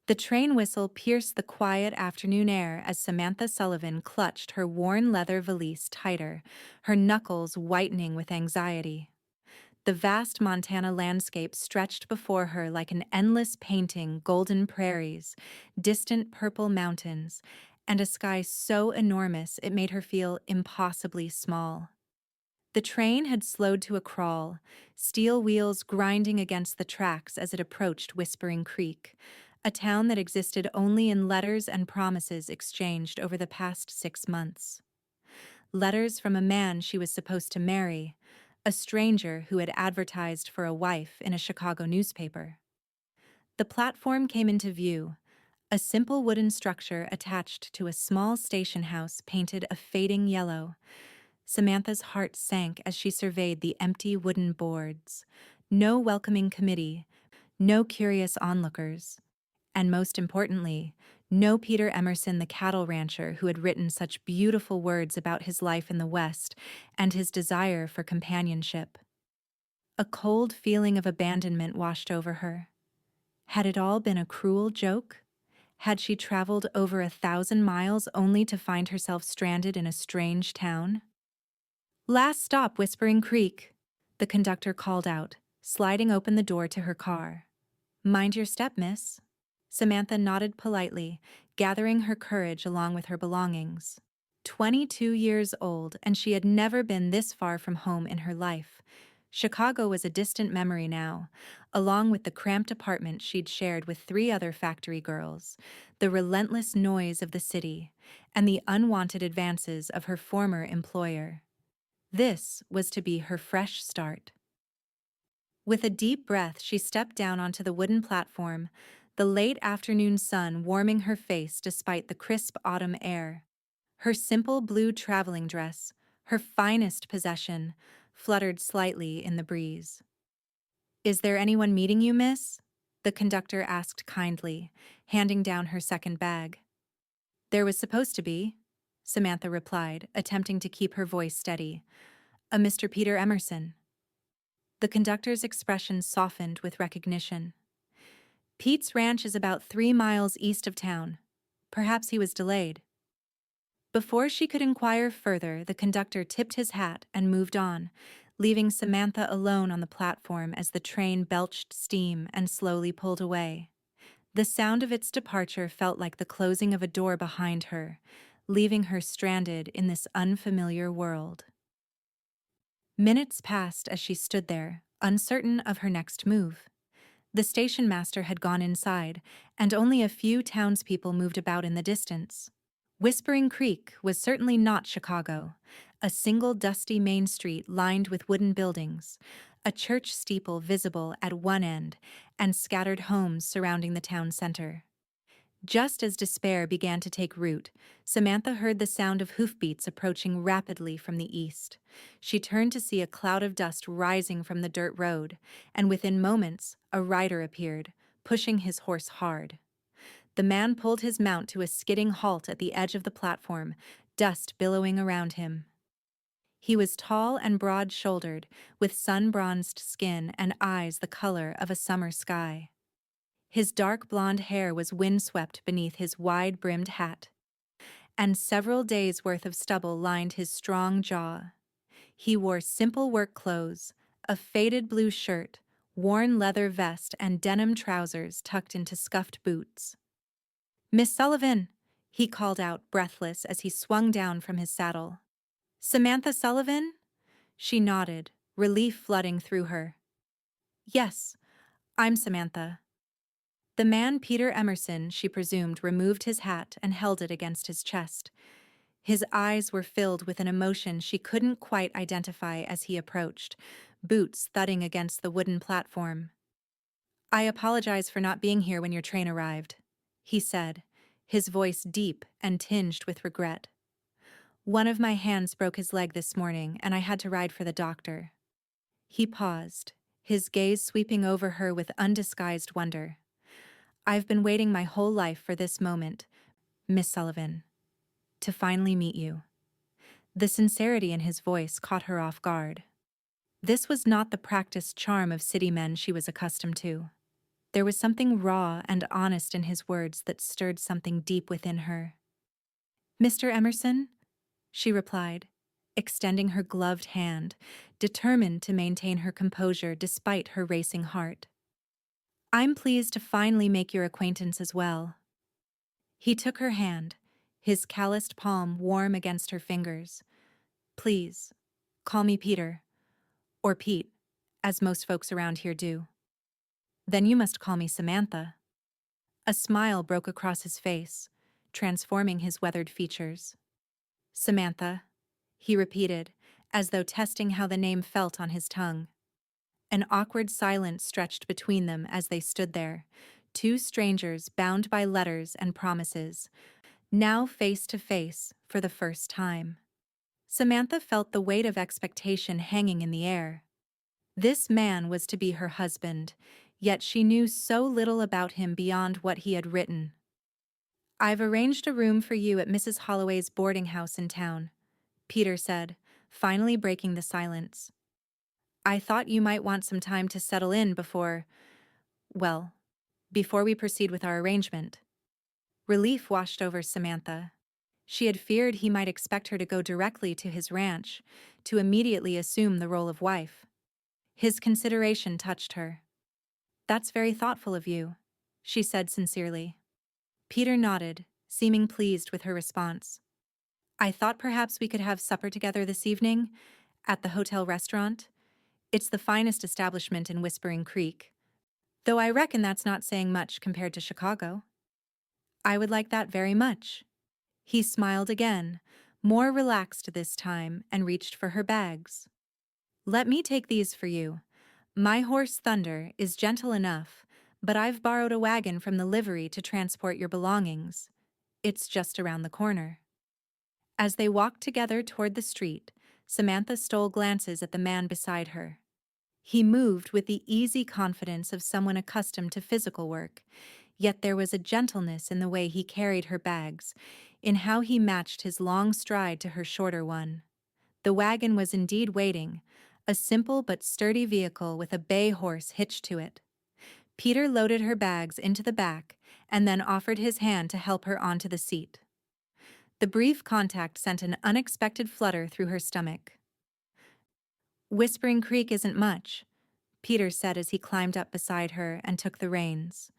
The train whistle pierced the quiet afternoon air as Samantha Sullivan clutched her worn leather valise tighter, her knuckles whitening with anxiety. The vast Montana landscape stretched before her like an endless painting: golden prairies, distant purple mountains, and a sky so enormous it made her feel impossibly small. The train had slowed to a crawl, steel wheels grinding against the tracks as it approached Whispering Creek, a town that existed only in letters and promises exchanged over the past 6 months. Letters from a man she was supposed to marry, a stranger who had advertised for a wife in a Chicago newspaper. The platform came into view, a simple wooden structure attached to a small station house painted a fading yellow. Samantha's heart sank as she surveyed the empty wooden boards. No welcoming committee, no curious onlookers, and most importantly, no Peter Emerson, the cattle rancher who had written such beautiful words about his life in the West and his desire for companionship. A cold feeling of abandonment washed over her. Had it all been a cruel joke? Had she traveled over 1,000 miles only to find herself stranded in a strange town? "Last stop, Whispering Creek," the conductor called out, sliding open the door to her car. "Mind your step, miss." Samantha nodded politely, gathering her courage along with her belongings. 22 years old, and she had never been this far from home in her life. Chicago was a distant memory now, along with the cramped apartment she'd shared with 3 other factory girls, the relentless noise of the city, and the unwanted advances of her former employer. This was to be her fresh start. With a deep breath, she stepped down onto the wooden platform, the late afternoon sun warming her face despite the crisp autumn air. Her simple blue traveling dress, her finest possession, fluttered slightly in the breeze. "Is there anyone meeting you, miss?" the conductor asked kindly, handing down her second bag. "There was supposed to be," Samantha replied, attempting to keep her voice steady. "A Mr. Peter Emerson." The conductor's expression softened with recognition. "Pete's ranch is about 3 miles east of town. Perhaps he was delayed." Before she could inquire further, the conductor tipped his hat and moved on, leaving Samantha alone on the platform as the train belched steam and slowly pulled away. The sound of its departure felt like the closing of a door behind her, leaving her stranded in this unfamiliar world. Minutes passed as she stood there, uncertain of her next move. The station master had gone inside, and only a few townspeople moved about in the distance. Whispering Creek was certainly not Chicago, a single dusty main street lined with wooden buildings, a church steeple visible at one end, and scattered homes surrounding the town center. Just as despair began to take root, Samantha heard the sound of hoofbeats approaching rapidly from the east. She turned to see a cloud of dust rising from the dirt road, and within moments, a rider appeared, pushing his horse hard. The man pulled his mount to a skidding halt at the edge of the platform, dust billowing around him. He was tall and broad-shouldered, with sun-bronzed skin and eyes the color of a summer sky. His dark blonde hair was windswept beneath his wide-brimmed hat, and several days' worth of stubble lined his strong jaw. He wore simple work clothes, a faded blue shirt, worn leather vest, and denim trousers tucked into scuffed boots. "Miss Sullivan," he called out, breathless, as he swung down from his saddle. "Samantha Sullivan?" She nodded, relief flooding through her. "Yes, I'm Samantha." The man, Peter Emerson, she presumed, removed his hat and held it against his chest. His eyes were filled with an emotion she couldn't quite identify as he approached, boots thudding against the wooden platform. "I apologize for not being here when your train arrived," he said, his voice deep and tinged with regret. "One of my hands broke his leg this morning, and I had to ride for the doctor." He paused, his gaze sweeping over her with undisguised wonder. "I've been waiting my whole life for this moment, Miss Sullivan, to finally meet you." The sincerity in his voice caught her off guard. This was not the practiced charm of city men she was accustomed to. There was something raw and honest in his words that stirred something deep within her. "Mr. Emerson?" she replied, extending her gloved hand, determined to maintain her composure despite her racing heart. "I'm pleased to finally make your acquaintance as well." He took her hand, his calloused palm warm against her fingers. "Please, call me Peter, or Pete, as most folks around here do." "Then you must call me Samantha." A smile broke across his face, transforming his weathered features. "Samantha," he repeated, as though testing how the name felt on his tongue. An awkward silence stretched between them as they stood there, two strangers bound by letters and promises, now face to face for the first time. Samantha felt the weight of expectation hanging in the air. This man was to be her husband, yet she knew so little about him beyond what he had written. "I've arranged a room for you at Mrs. Holloway's boarding house in town," Peter said, finally breaking the silence. "I thought you might want some time to settle in well, before we proceed with our arrangement." Relief washed over Samantha. She had feared he might expect her to go directly to his ranch, to immediately assume the role of wife. His consideration touched her. "That's very thoughtful of you," she said sincerely. Peter nodded, seeming pleased with her response. "I thought perhaps we could have supper together this evening, at the hotel restaurant. It's the finest establishment in Whispering Creek, though I reckon that's not saying much compared to Chicago." "I would like that very much." He smiled again, more relaxed this time, and reached for her bags. "Let me take these for you. My horse Thunder is gentle enough, but I've borrowed a wagon from the livery to transport your belongings. It's just around the corner." As they walked together toward the street, Samantha stole glances at the man beside her. He moved with the easy confidence of someone accustomed to physical work, yet there was a gentleness in the way he carried her bags, in how he matched his long stride to her shorter one. The wagon was indeed waiting, a simple but sturdy vehicle with a bay horse hitched to it. Peter loaded her bags into the back and then offered his hand to help her onto the seat. The brief contact sent an unexpected flutter through her stomach. "Whispering Creek isn't much," Peter said as he climbed up beside her and took the reins.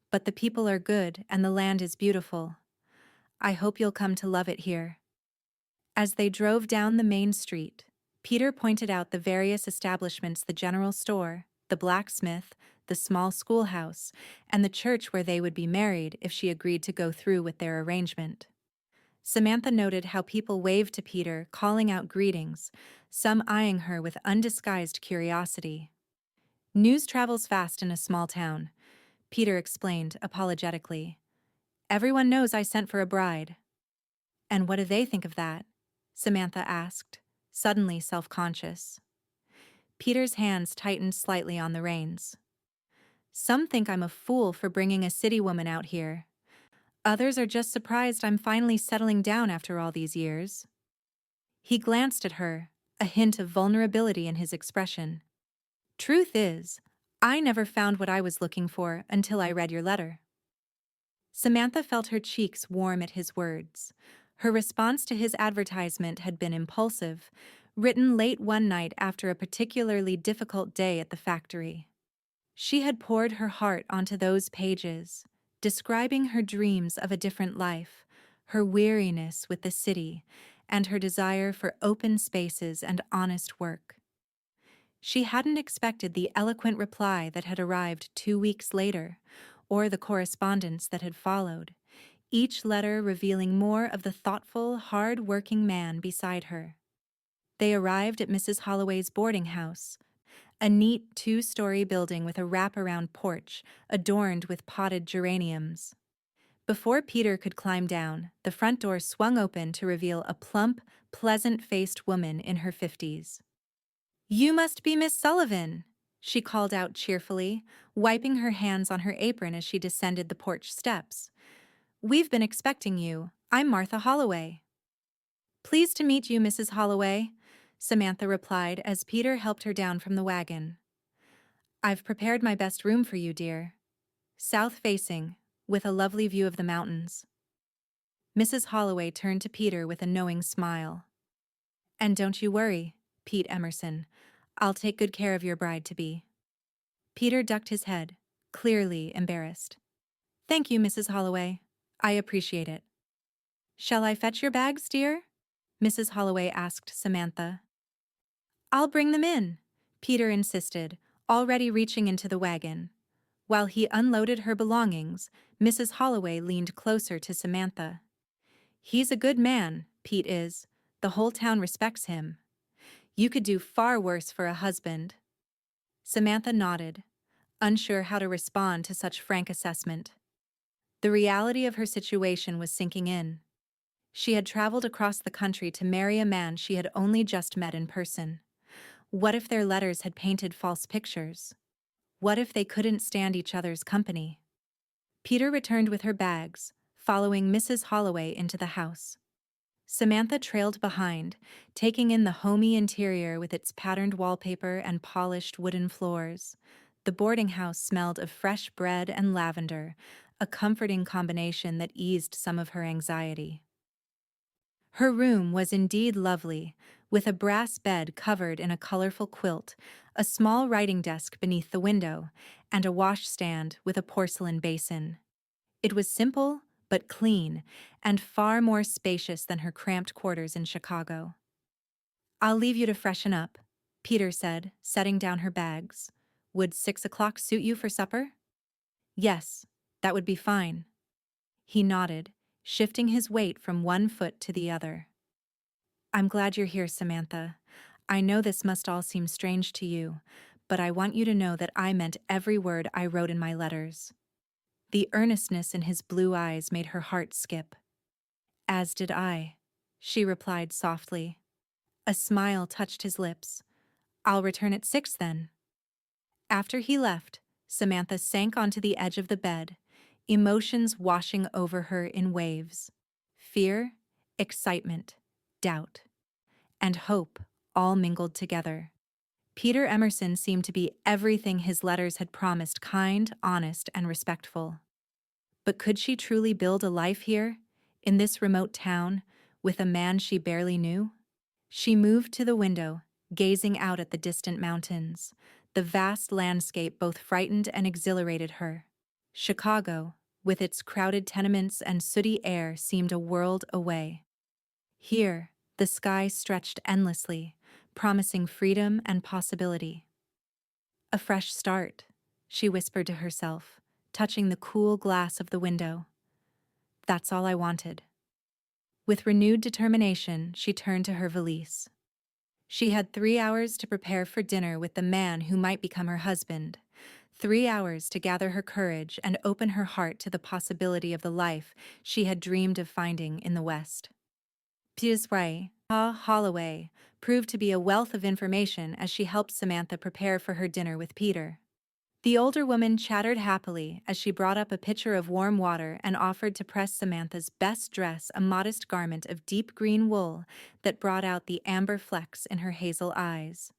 "But the people are good and the land is beautiful. I hope you'll come to love it here." As they drove down the main street, Peter pointed out the various establishments: the general store, the blacksmith, the small schoolhouse, and the church where they would be married if she agreed to go through with their arrangement. Samantha noted how people waved to Peter, calling out greetings, some eyeing her with undisguised curiosity. "News travels fast in a small town," Peter explained apologetically. "Everyone knows I sent for a bride." "And what do they think of that?" Samantha asked, suddenly self-conscious. Peter's hands tightened slightly on the reins. "Some think I'm a fool for bringing a city woman out here. Others are just surprised I'm finally settling down after all these years." He glanced at her, a hint of vulnerability in his expression. "Truth is, I never found what I was looking for until I read your letter." Samantha felt her cheeks warm at his words. Her response to his advertisement had been impulsive, written late one night after a particularly difficult day at the factory. She had poured her heart onto those pages, describing her dreams of a different life, her weariness with the city, and her desire for open spaces and honest work. She hadn't expected the eloquent reply that had arrived 2 weeks later, or the correspondence that had followed, each letter revealing more of the thoughtful, hard-working man beside her. They arrived at Mrs. Holloway's boarding house, a neat 2-story building with a wraparound porch adorned with potted geraniums. Before Peter could climb down, the front door swung open to reveal a plump, pleasant-faced woman in her 50s. "You must be Miss Sullivan," she called out cheerfully, wiping her hands on her apron as she descended the porch steps. "We've been expecting you. I'm Martha Holloway." "Pleased to meet you, Mrs. Holloway," Samantha replied as Peter helped her down from the wagon. "I've prepared my best room for you, dear." South-facing, with a lovely view of the mountains. Mrs. Holloway turned to Peter with a knowing smile. And don't you worry, Pete Emerson. I'll take good care of your bride-to-be. Peter ducked his head, clearly embarrassed. Thank you, Mrs. Holloway. I appreciate it. Shall I fetch your bags, dear? Mrs. Holloway asked Samantha. I'll bring them in, Peter insisted, already reaching into the wagon. While he unloaded her belongings, Mrs. Holloway leaned closer to Samantha. He's a good man, Pete is. The whole town respects him. You could do far worse for a husband. Samantha nodded, unsure how to respond to such frank assessment. The reality of her situation was sinking in. She had traveled across the country to marry a man she had only just met in person. What if their letters had painted false pictures? What if they couldn't stand each other's company? Peter returned with her bags, following Mrs. Holloway into the house. Samantha trailed behind, taking in the homey interior with its patterned wallpaper and polished wooden floors. The boarding house smelled of fresh bread and lavender, a comforting combination that eased some of her anxiety. Her room was indeed lovely, with a brass bed covered in a colorful quilt, a small writing desk beneath the window, and a washstand with a porcelain basin. It was simple, but clean, and far more spacious than her cramped quarters in Chicago. I'll leave you to freshen up, Peter said, setting down her bags. Would 6 o'clock suit you for supper? Yes, that would be fine. He nodded, shifting his weight from one foot to the other. I'm glad you're here, Samantha. I know this must all seem strange to you, but I want you to know that I meant every word I wrote in my letters. The earnestness in his blue eyes made her heart skip. As did I, she replied softly. A smile touched his lips. I'll return at 6 then. After he left, Samantha sank onto the edge of the bed, emotions washing over her in waves. Fear, excitement, doubt, and hope all mingled together. Peter Emerson seemed to be everything his letters had promised: kind, honest, and respectful. But could she truly build a life here, in this remote town, with a man she barely knew? She moved to the window, gazing out at the distant mountains. The vast landscape both frightened and exhilarated her. Chicago, with its crowded tenements and sooty air, seemed a world away. Here, the sky stretched endlessly, promising freedom and possibility. A fresh start, she whispered to herself, touching the cool glass of the window. That's all I wanted. With renewed determination, she turned to her valise. She had 3 hours to prepare for dinner with the man who might become her husband, 3 hours to gather her courage and open her heart to the possibility of the life she had dreamed of finding in the West. Peter's wife, Holloway, proved to be a wealth of information as she helped Samantha prepare for her dinner with Peter. The older woman chattered happily as she brought up a pitcher of warm water and offered to press Samantha's best dress, a modest garment of deep green wool that brought out the amber flecks in her hazel eyes.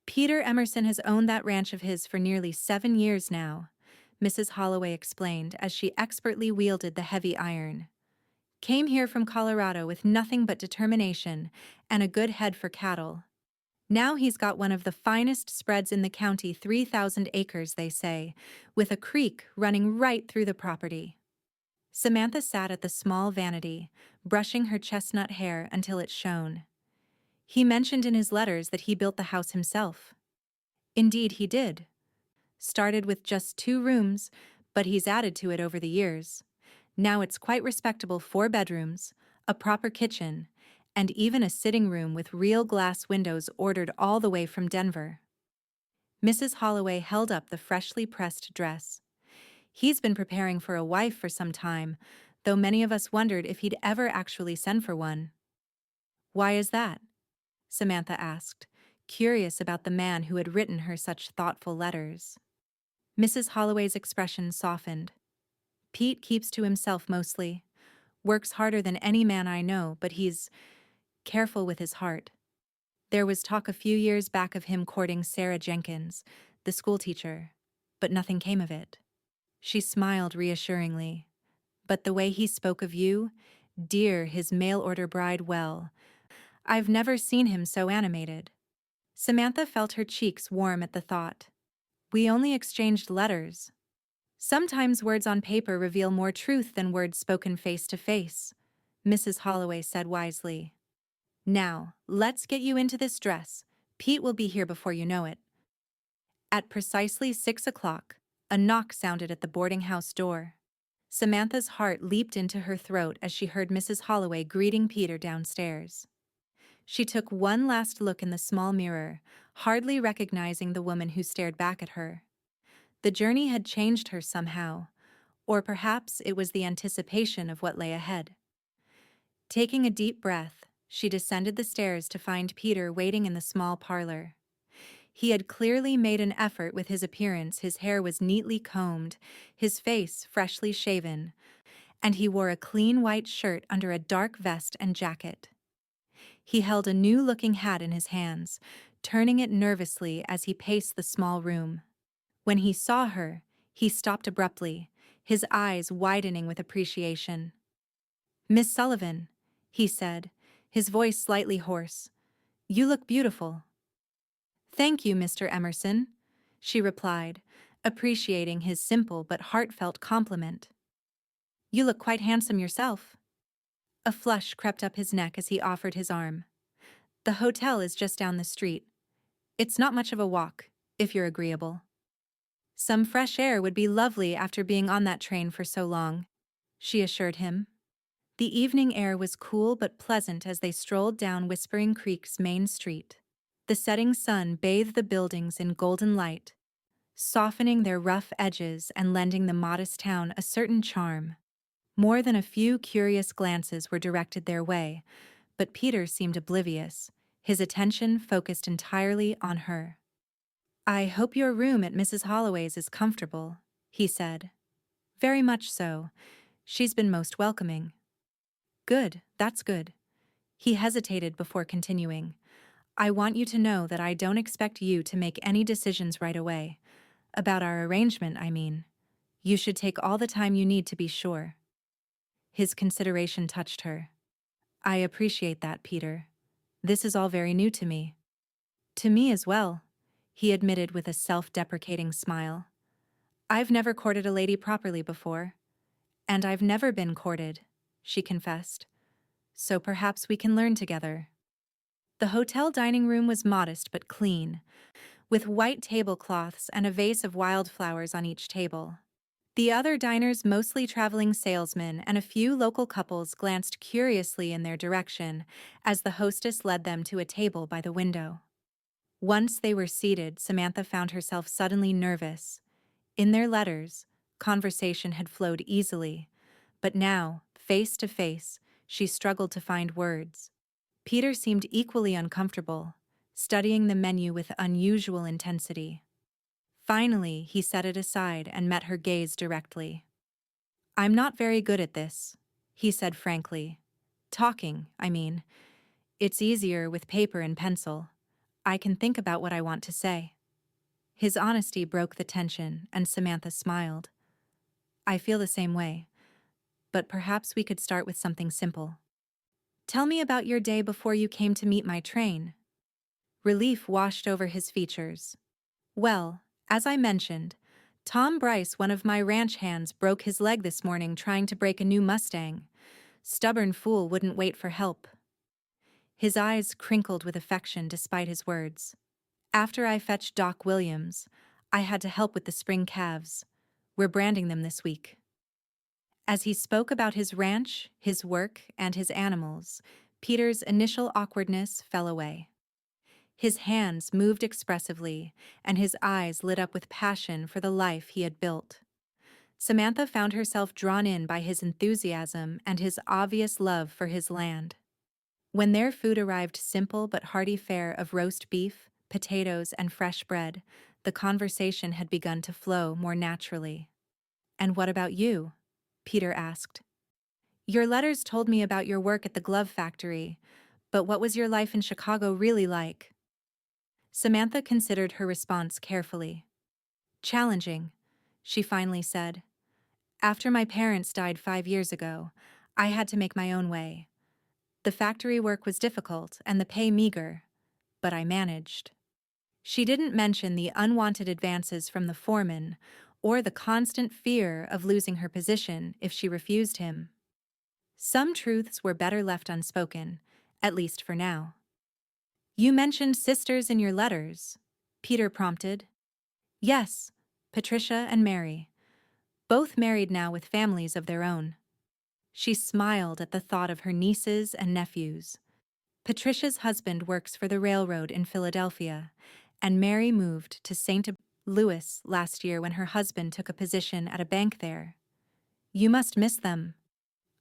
Peter Emerson has owned that ranch of his for nearly 7 years now, Mrs. Holloway explained as she expertly wielded the heavy iron. Came here from Colorado with nothing but determination and a good head for cattle. Now he's got one of the finest spreads in the county, 3,000 acres, they say, with a creek running right through the property. Samantha sat at the small vanity, brushing her chestnut hair until it shone. He mentioned in his letters that he built the house himself. Indeed, he did. Started with just 2 rooms, but he's added to it over the years. Now it's quite respectable: 4 bedrooms, a proper kitchen, and even a sitting room with real glass windows ordered all the way from Denver. Mrs. Holloway held up the freshly pressed dress. He's been preparing for a wife for some time, though many of us wondered if he'd ever actually send for one. Why is that? Samantha asked, curious about the man who had written her such thoughtful letters. Mrs. Holloway's expression softened. Pete keeps to himself mostly, works harder than any man I know, but he's careful with his heart. There was talk a few years back of him courting Sarah Jenkins, the schoolteacher, but nothing came of it. She smiled reassuringly. But the way he spoke of you, dear his mail-order bride, well, I've never seen him so animated. Samantha felt her cheeks warm at the thought. We only exchanged letters. Sometimes words on paper reveal more truth than words spoken face to face, Mrs. Holloway said wisely. Now, let's get you into this dress. Pete will be here before you know it. At precisely 6 o'clock, a knock sounded at the boarding house door. Samantha's heart leaped into her throat as she heard Mrs. Holloway greeting Peter downstairs. She took one last look in the small mirror, hardly recognizing the woman who stared back at her. The journey had changed her somehow, or perhaps it was the anticipation of what lay ahead. Taking a deep breath, she descended the stairs to find Peter waiting in the small parlor. He had clearly made an effort with his appearance. His hair was neatly combed, his face freshly shaven, and he wore a clean white shirt under a dark vest and jacket. He held a new-looking hat in his hands, turning it nervously as he paced the small room. When he saw her, he stopped abruptly, his eyes widening with appreciation. "Miss Sullivan," he said, his voice slightly hoarse, "you look beautiful." "Thank you, Mr. Emerson," she replied, appreciating his simple but heartfelt compliment. "You look quite handsome yourself." A flush crept up his neck as he offered his arm. "The hotel is just down the street. It's not much of a walk, if you're agreeable." "Some fresh air would be lovely after being on that train for so long," she assured him. The evening air was cool but pleasant as they strolled down Whispering Creek's main street. The setting sun bathed the buildings in golden light, softening their rough edges and lending the modest town a certain charm. More than a few curious glances were directed their way, but Peter seemed oblivious, his attention focused entirely on her. "I hope your room at Mrs. Holloway's is comfortable," he said. "Very much so. She's been most welcoming." "Good, that's good." He hesitated before continuing. "I want you to know that I don't expect you to make any decisions right away. About our arrangement, I mean. You should take all the time you need to be sure." His consideration touched her. "I appreciate that, Peter. This is all very new to me." "To me as well," he admitted with a self-deprecating smile. "I've never courted a lady properly before. And I've never been courted," she confessed. "So perhaps we can learn together." The hotel dining room was modest but clean, with white tablecloths and a vase of wildflowers on each table. The other diners, mostly traveling salesmen and a few local couples, glanced curiously in their direction as the hostess led them to a table by the window. Once they were seated, Samantha found herself suddenly nervous. In their letters, conversation had flowed easily, but now, face to face, she struggled to find words. Peter seemed equally uncomfortable, studying the menu with unusual intensity. Finally, he set it aside and met her gaze directly. "I'm not very good at this," he said frankly. "Talking, I mean. It's easier with paper and pencil. I can think about what I want to say." His honesty broke the tension, and Samantha smiled. "I feel the same way. But perhaps we could start with something simple. Tell me about your day before you came to meet my train." Relief washed over his features. "Well, as I mentioned, Tom Bryce, one of my ranch hands, broke his leg this morning trying to break a new Mustang. Stubborn fool wouldn't wait for help." His eyes crinkled with affection despite his words. "After I fetched Doc Williams, I had to help with the spring calves. We're branding them this week." As he spoke about his ranch, his work, and his animals, Peter's initial awkwardness fell away. His hands moved expressively, and his eyes lit up with passion for the life he had built. Samantha found herself drawn in by his enthusiasm and his obvious love for his land. When their food arrived, simple but hearty fare of roast beef, potatoes, and fresh bread, the conversation had begun to flow more naturally. "And what about you?" Peter asked. "Your letters told me about your work at the glove factory, but what was your life in Chicago really like?" Samantha considered her response carefully. "Challenging," she finally said. After my parents died 5 years ago, I had to make my own way. The factory work was difficult and the pay meager, but I managed. She didn't mention the unwanted advances from the foreman or the constant fear of losing her position if she refused him. Some truths were better left unspoken, at least for now. You mentioned sisters in your letters, Peter prompted. Yes, Patricia and Mary, both married now with families of their own. She smiled at the thought of her nieces and nephews. Patricia's husband works for the railroad in Philadelphia, and Mary moved to St. Louis last year when her husband took a position at a bank there. You must miss them.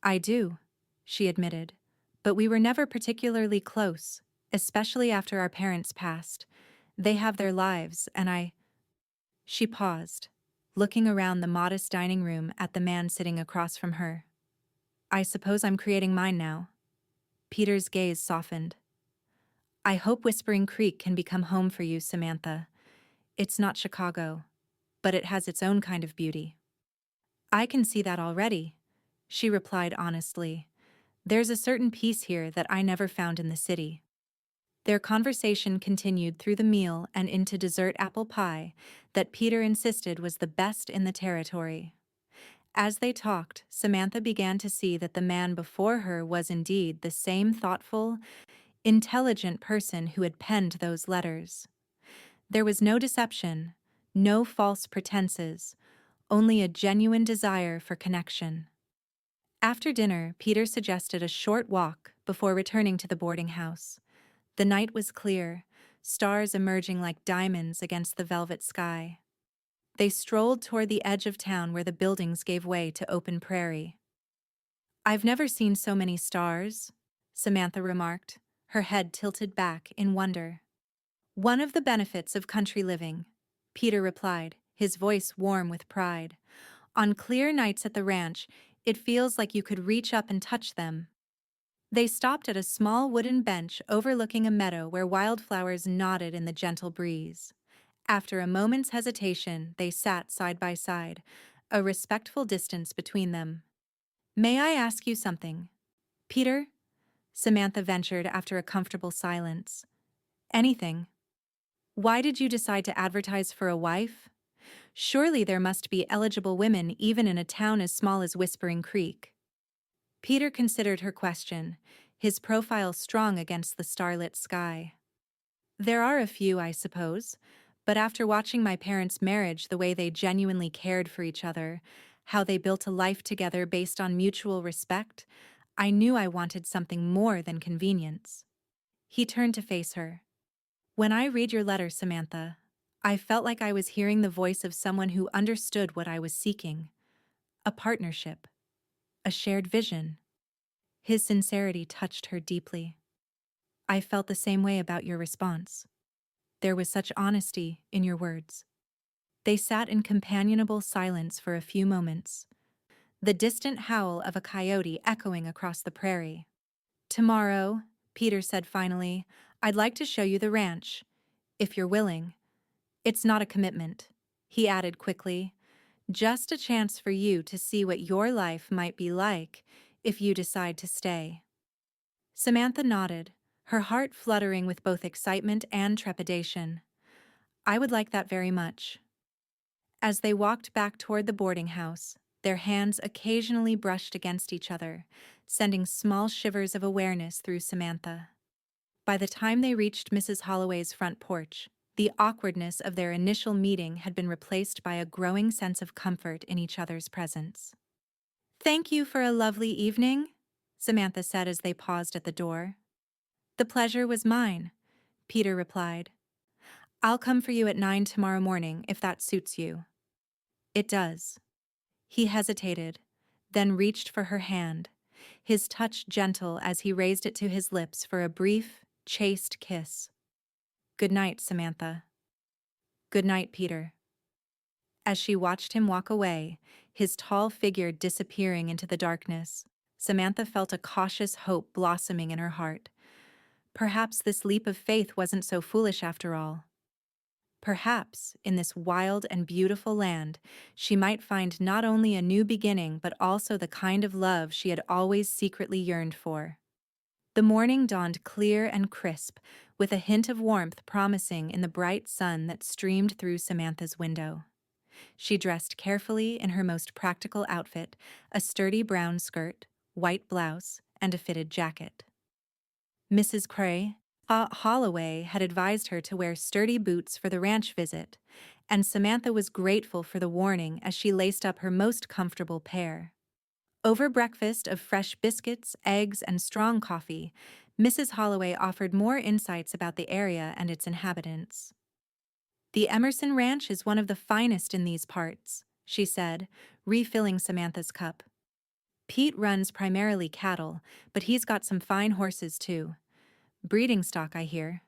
I do, she admitted, but we were never particularly close, especially after our parents passed. They have their lives, and She paused, looking around the modest dining room at the man sitting across from her. I suppose I'm creating mine now. Peter's gaze softened. I hope Whispering Creek can become home for you, Samantha. It's not Chicago, but it has its own kind of beauty. I can see that already, she replied honestly. There's a certain peace here that I never found in the city. Their conversation continued through the meal and into dessert apple pie that Peter insisted was the best in the territory. As they talked, Samantha began to see that the man before her was indeed the same thoughtful, intelligent person who had penned those letters. There was no deception, no false pretenses, only a genuine desire for connection. After dinner, Peter suggested a short walk before returning to the boarding house. The night was clear, stars emerging like diamonds against the velvet sky. They strolled toward the edge of town where the buildings gave way to open prairie. I've never seen so many stars, Samantha remarked, her head tilted back in wonder. One of the benefits of country living, Peter replied, his voice warm with pride. On clear nights at the ranch, it feels like you could reach up and touch them. They stopped at a small wooden bench overlooking a meadow where wildflowers nodded in the gentle breeze. After a moment's hesitation, they sat side by side, a respectful distance between them. May I ask you something, Peter? Samantha ventured after a comfortable silence. Anything. Why did you decide to advertise for a wife? Surely there must be eligible women even in a town as small as Whispering Creek. Peter considered her question, his profile strong against the starlit sky. There are a few, I suppose, but after watching my parents' marriage, the way they genuinely cared for each other, how they built a life together based on mutual respect, I knew I wanted something more than convenience. He turned to face her. When I read your letter, Samantha, I felt like I was hearing the voice of someone who understood what I was seeking. A partnership. A shared vision. His sincerity touched her deeply. I felt the same way about your response. There was such honesty in your words. They sat in companionable silence for a few moments, the distant howl of a coyote echoing across the prairie. Tomorrow, Peter said finally, I'd like to show you the ranch, if you're willing. It's not a commitment, he added quickly, just a chance for you to see what your life might be like if you decide to stay. Samantha nodded, her heart fluttering with both excitement and trepidation. I would like that very much. As they walked back toward the boarding house, their hands occasionally brushed against each other, sending small shivers of awareness through Samantha. By the time they reached Mrs. Holloway's front porch, the awkwardness of their initial meeting had been replaced by a growing sense of comfort in each other's presence. Thank you for a lovely evening, Samantha said as they paused at the door. The pleasure was mine, Peter replied. I'll come for you at 9 tomorrow morning if that suits you. It does. He hesitated, then reached for her hand, his touch gentle as he raised it to his lips for a brief, chaste kiss. Good night, Samantha. Good night, Peter. As she watched him walk away, his tall figure disappearing into the darkness, Samantha felt a cautious hope blossoming in her heart. Perhaps this leap of faith wasn't so foolish after all. Perhaps, in this wild and beautiful land, she might find not only a new beginning but also the kind of love she had always secretly yearned for. The morning dawned clear and crisp, with a hint of warmth promising in the bright sun that streamed through Samantha's window. She dressed carefully in her most practical outfit, a sturdy brown skirt, white blouse, and a fitted jacket. Mrs. Holloway had advised her to wear sturdy boots for the ranch visit, and Samantha was grateful for the warning as she laced up her most comfortable pair. Over breakfast of fresh biscuits, eggs, and strong coffee, Mrs. Holloway offered more insights about the area and its inhabitants. "The Emerson Ranch is one of the finest in these parts," she said, refilling Samantha's cup. "Pete runs primarily cattle, but he's got some fine horses too. Breeding stock, I hear."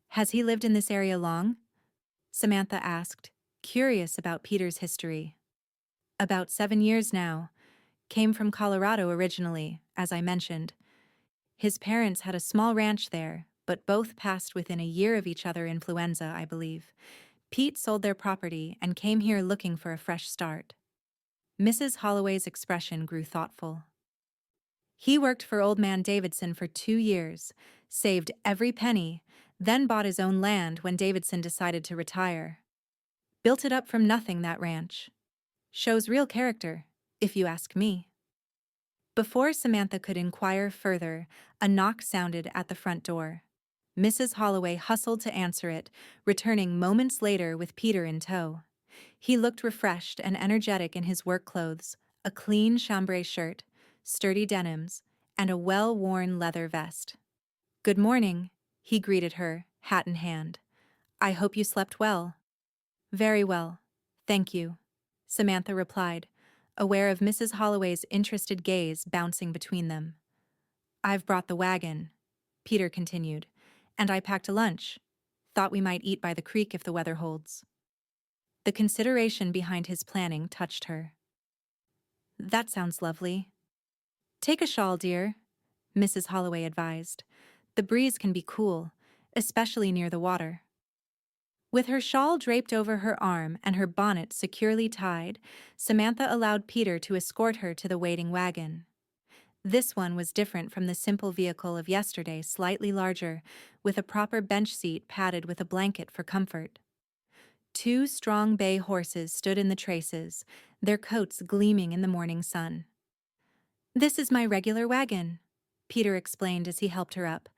"Has he lived in this area long?" Samantha asked, curious about Peter's history. "About 7 years now. Came from Colorado originally, as I mentioned. His parents had a small ranch there, but both passed within a year of each other influenza, I believe. Pete sold their property and came here looking for a fresh start." Mrs. Holloway's expression grew thoughtful. "He worked for Old Man Davidson for 2 years, saved every penny, then bought his own land when Davidson decided to retire. Built it up from nothing, that ranch. Shows real character, if you ask me." Before Samantha could inquire further, a knock sounded at the front door. Mrs. Holloway hustled to answer it, returning moments later with Peter in tow. He looked refreshed and energetic in his work clothes, a clean chambray shirt, sturdy denims, and a well-worn leather vest. "Good morning," he greeted her, hat in hand. "I hope you slept well." "Very well, thank you," Samantha replied, aware of Mrs. Holloway's interested gaze bouncing between them. "I've brought the wagon," Peter continued, "and I packed a lunch. Thought we might eat by the creek if the weather holds." The consideration behind his planning touched her. "That sounds lovely." "Take a shawl, dear," Mrs. Holloway advised. "The breeze can be cool, especially near the water." With her shawl draped over her arm and her bonnet securely tied, Samantha allowed Peter to escort her to the waiting wagon. This one was different from the simple vehicle of yesterday, slightly larger, with a proper bench seat padded with a blanket for comfort. 2 strong bay horses stood in the traces, their coats gleaming in the morning sun. "This is my regular wagon," Peter explained as he helped her up.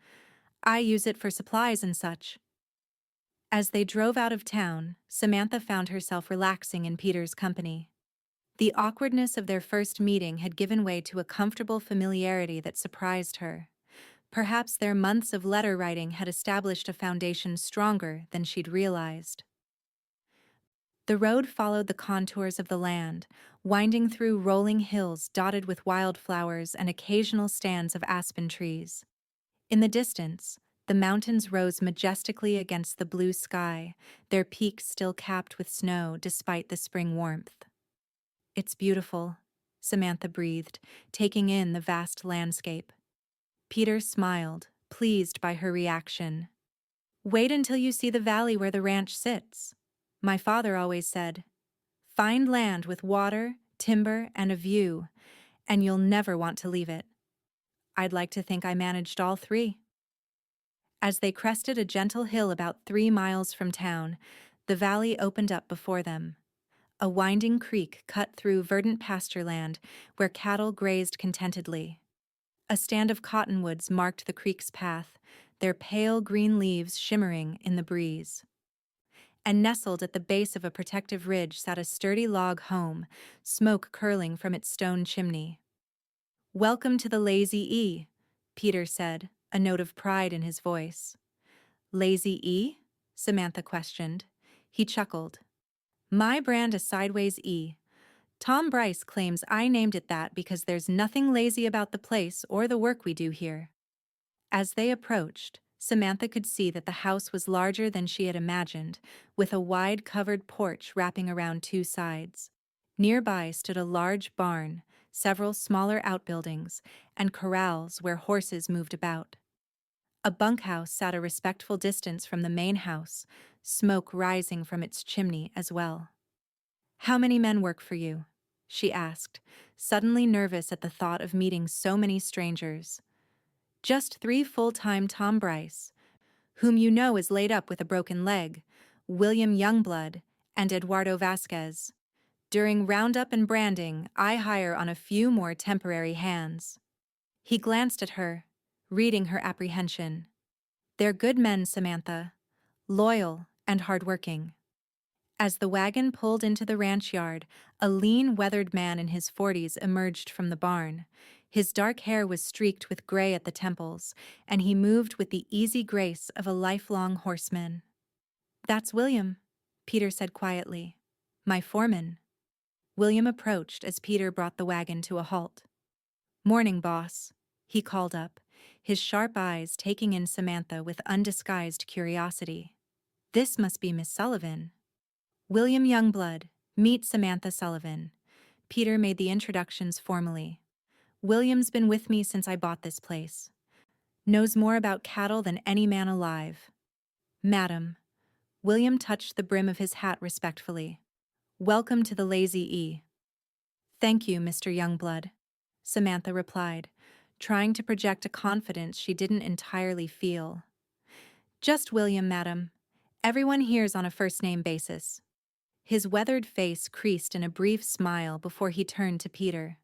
"I use it for supplies and such." As they drove out of town, Samantha found herself relaxing in Peter's company. The awkwardness of their first meeting had given way to a comfortable familiarity that surprised her. Perhaps their months of letter writing had established a foundation stronger than she'd realized. The road followed the contours of the land, winding through rolling hills dotted with wildflowers and occasional stands of aspen trees. In the distance, the mountains rose majestically against the blue sky, their peaks still capped with snow despite the spring warmth. "It's beautiful," Samantha breathed, taking in the vast landscape. Peter smiled, pleased by her reaction. "Wait until you see the valley where the ranch sits. My father always said, 'Find land with water, timber, and a view, and you'll never want to leave it.' I'd like to think I managed all 3. As they crested a gentle hill about 3 miles from town, the valley opened up before them. A winding creek cut through verdant pasture land where cattle grazed contentedly. A stand of cottonwoods marked the creek's path, their pale green leaves shimmering in the breeze. And nestled at the base of a protective ridge sat a sturdy log home, smoke curling from its stone chimney. "Welcome to the Lazy E," Peter said, a note of pride in his voice. "Lazy E?" Samantha questioned. He chuckled. "My brand a sideways E. Tom Bryce claims I named it that because there's nothing lazy about the place or the work we do here." As they approached, Samantha could see that the house was larger than she had imagined, with a wide covered porch wrapping around 2 sides. Nearby stood a large barn, several smaller outbuildings, and corrals where horses moved about. A bunkhouse sat a respectful distance from the main house, smoke rising from its chimney as well. "How many men work for you?" she asked, suddenly nervous at the thought of meeting so many strangers. "Just 3 full-time Tom Bryce, whom you know is laid up with a broken leg, William Youngblood, and Eduardo Vasquez. During roundup and branding, I hire on a few more temporary hands." He glanced at her, reading her apprehension. "They're good men, Samantha. Loyal and hardworking." As the wagon pulled into the ranch yard, a lean, weathered man in his 40s emerged from the barn. His dark hair was streaked with gray at the temples, and he moved with the easy grace of a lifelong horseman. "That's William," Peter said quietly. "My foreman." William approached as Peter brought the wagon to a halt. "Morning, boss," he called up, his sharp eyes taking in Samantha with undisguised curiosity. "This must be Miss Sullivan." "William Youngblood, meet Samantha Sullivan." Peter made the introductions formally. "William's been with me since I bought this place. Knows more about cattle than any man alive." "Madam." William touched the brim of his hat respectfully. "Welcome to the Lazy E." "Thank you, Mr. Youngblood," Samantha replied, trying to project a confidence she didn't entirely feel. "Just William, madam. Everyone here's on a first-name basis." His weathered face creased in a brief smile before he turned to Peter.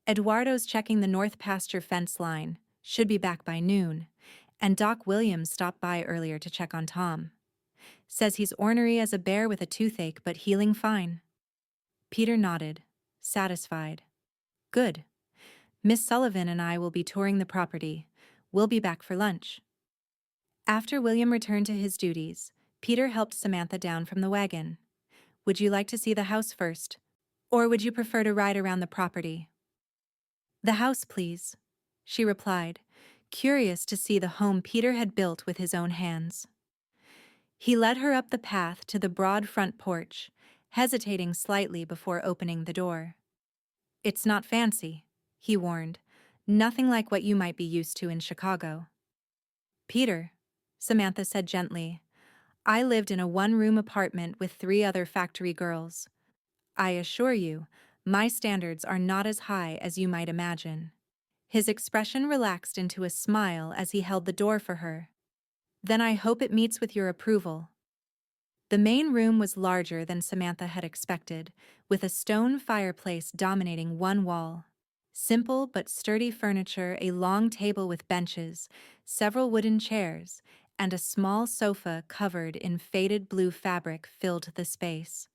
"Eduardo's checking the north pasture fence line, should be back by noon, and Doc Williams stopped by earlier to check on Tom. Says he's ornery as a bear with a toothache but healing fine." Peter nodded, satisfied. "Good. Miss Sullivan and I will be touring the property. We'll be back for lunch." After William returned to his duties, Peter helped Samantha down from the wagon. "Would you like to see the house first, or would you prefer to ride around the property?" "The house, please," she replied, curious to see the home Peter had built with his own hands. He led her up the path to the broad front porch, hesitating slightly before opening the door. "It's not fancy," he warned. "Nothing like what you might be used to in Chicago." "Peter," Samantha said gently, "I lived in a one-room apartment with 3 other factory girls. I assure you, my standards are not as high as you might imagine." His expression relaxed into a smile as he held the door for her. "Then I hope it meets with your approval." The main room was larger than Samantha had expected, with a stone fireplace dominating one wall. Simple but sturdy furniture, a long table with benches, several wooden chairs, and a small sofa covered in faded blue fabric filled the space.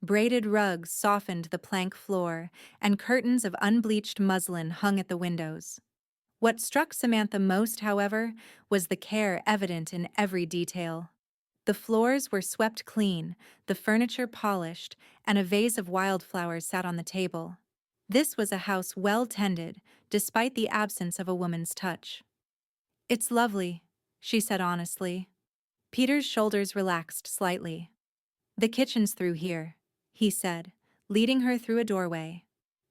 Braided rugs softened the plank floor, and curtains of unbleached muslin hung at the windows. What struck Samantha most, however, was the care evident in every detail. The floors were swept clean, the furniture polished, and a vase of wildflowers sat on the table. This was a house well tended, despite the absence of a woman's touch. "It's lovely," she said honestly. Peter's shoulders relaxed slightly. "The kitchen's through here," he said, leading her through a doorway.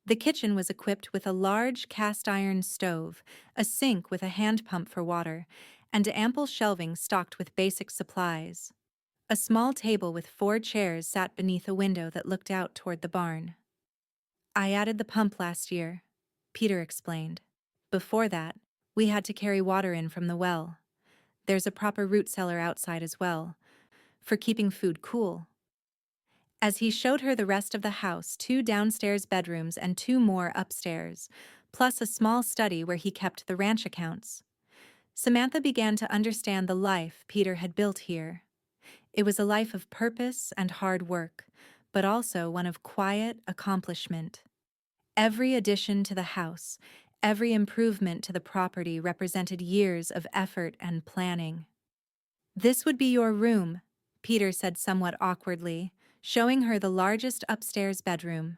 The kitchen was equipped with a large cast-iron stove, a sink with a hand pump for water, and ample shelving stocked with basic supplies. A small table with 4 chairs sat beneath a window that looked out toward the barn. "I added the pump last year," Peter explained. "Before that, we had to carry water in from the well. There's a proper root cellar outside as well, for keeping food cool." As he showed her the rest of the house, 2 downstairs bedrooms and 2 more upstairs, plus a small study where he kept the ranch accounts, Samantha began to understand the life Peter had built here. It was a life of purpose and hard work, but also one of quiet accomplishment. Every addition to the house, every improvement to the property represented years of effort and planning. "This would be your room," Peter said somewhat awkwardly, showing her the largest upstairs bedroom.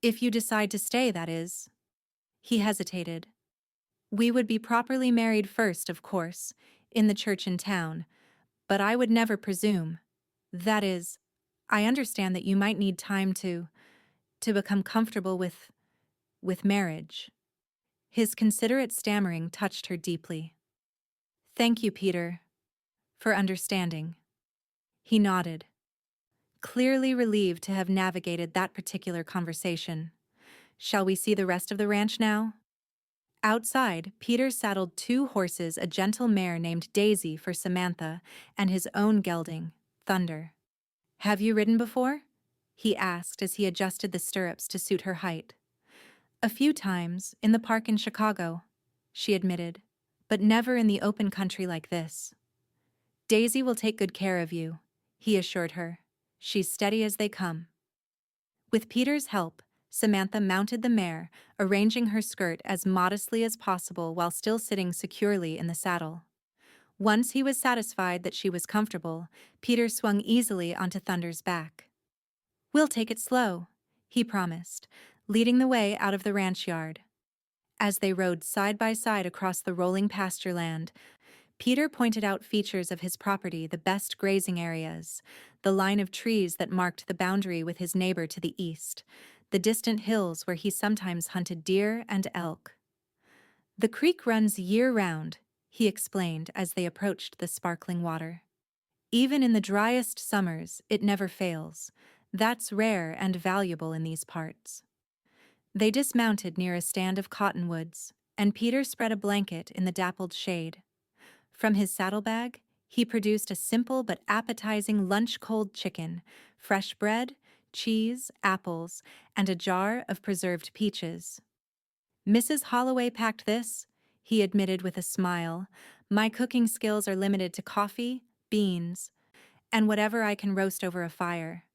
"If you decide to stay, that is." He hesitated. "We would be properly married first, of course, in the church in town, but I would never presume. That is, I understand that you might need time to become comfortable with marriage." His considerate stammering touched her deeply. Thank you, Peter, for understanding. He nodded, clearly relieved to have navigated that particular conversation. Shall we see the rest of the ranch now? Outside, Peter saddled 2 horses, a gentle mare named Daisy for Samantha, and his own gelding, Thunder. Have you ridden before? He asked as he adjusted the stirrups to suit her height. A few times, in the park in Chicago, she admitted, but never in the open country like this. Daisy will take good care of you, he assured her. She's steady as they come. With Peter's help, Samantha mounted the mare, arranging her skirt as modestly as possible while still sitting securely in the saddle. Once he was satisfied that she was comfortable, Peter swung easily onto Thunder's back. We'll take it slow, he promised, leading the way out of the ranch yard. As they rode side by side across the rolling pasture land, Peter pointed out features of his property, the best grazing areas, the line of trees that marked the boundary with his neighbor to the east, the distant hills where he sometimes hunted deer and elk. The creek runs year-round, he explained as they approached the sparkling water. Even in the driest summers, it never fails. That's rare and valuable in these parts. They dismounted near a stand of cottonwoods, and Peter spread a blanket in the dappled shade. From his saddlebag, he produced a simple but appetizing lunch-cold chicken, fresh bread, cheese, apples, and a jar of preserved peaches. Mrs. Holloway packed this, he admitted with a smile. My cooking skills are limited to coffee, beans, and whatever I can roast over a fire.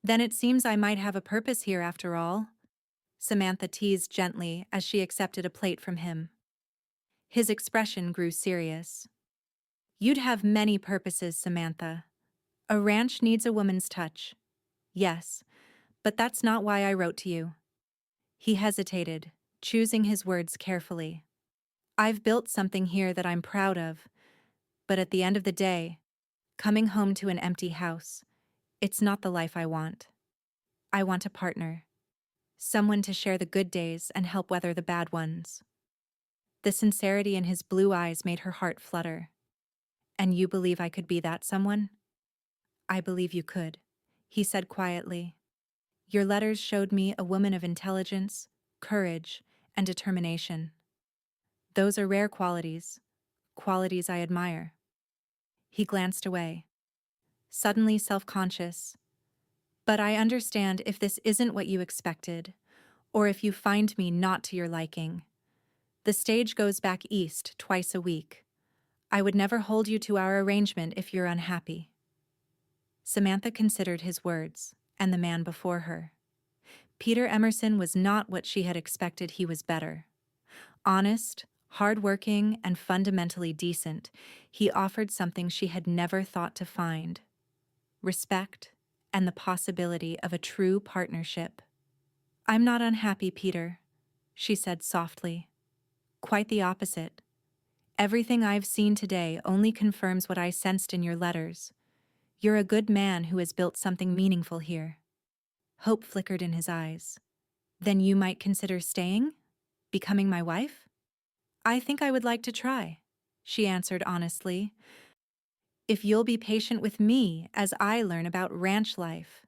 Then it seems I might have a purpose here after all, Samantha teased gently as she accepted a plate from him. His expression grew serious. You'd have many purposes, Samantha. A ranch needs a woman's touch. Yes, but that's not why I wrote to you. He hesitated, choosing his words carefully. I've built something here that I'm proud of, but at the end of the day, coming home to an empty house, it's not the life I want. I want a partner. Someone to share the good days and help weather the bad ones. The sincerity in his blue eyes made her heart flutter. And you believe I could be that someone? I believe you could, he said quietly. Your letters showed me a woman of intelligence, courage, and determination. Those are rare qualities, qualities I admire. He glanced away, suddenly self-conscious. But I understand if this isn't what you expected, or if you find me not to your liking. The stage goes back east twice a week. I would never hold you to our arrangement if you're unhappy. Samantha considered his words, and the man before her. Peter Emerson was not what she had expected. He was better. Honest, hard-working, and fundamentally decent, he offered something she had never thought to find: respect and the possibility of a true partnership. I'm not unhappy, Peter, she said softly. Quite the opposite. Everything I've seen today only confirms what I sensed in your letters. You're a good man who has built something meaningful here. Hope flickered in his eyes. Then you might consider staying? Becoming my wife? I think I would like to try, she answered honestly. If you'll be patient with me as I learn about ranch life.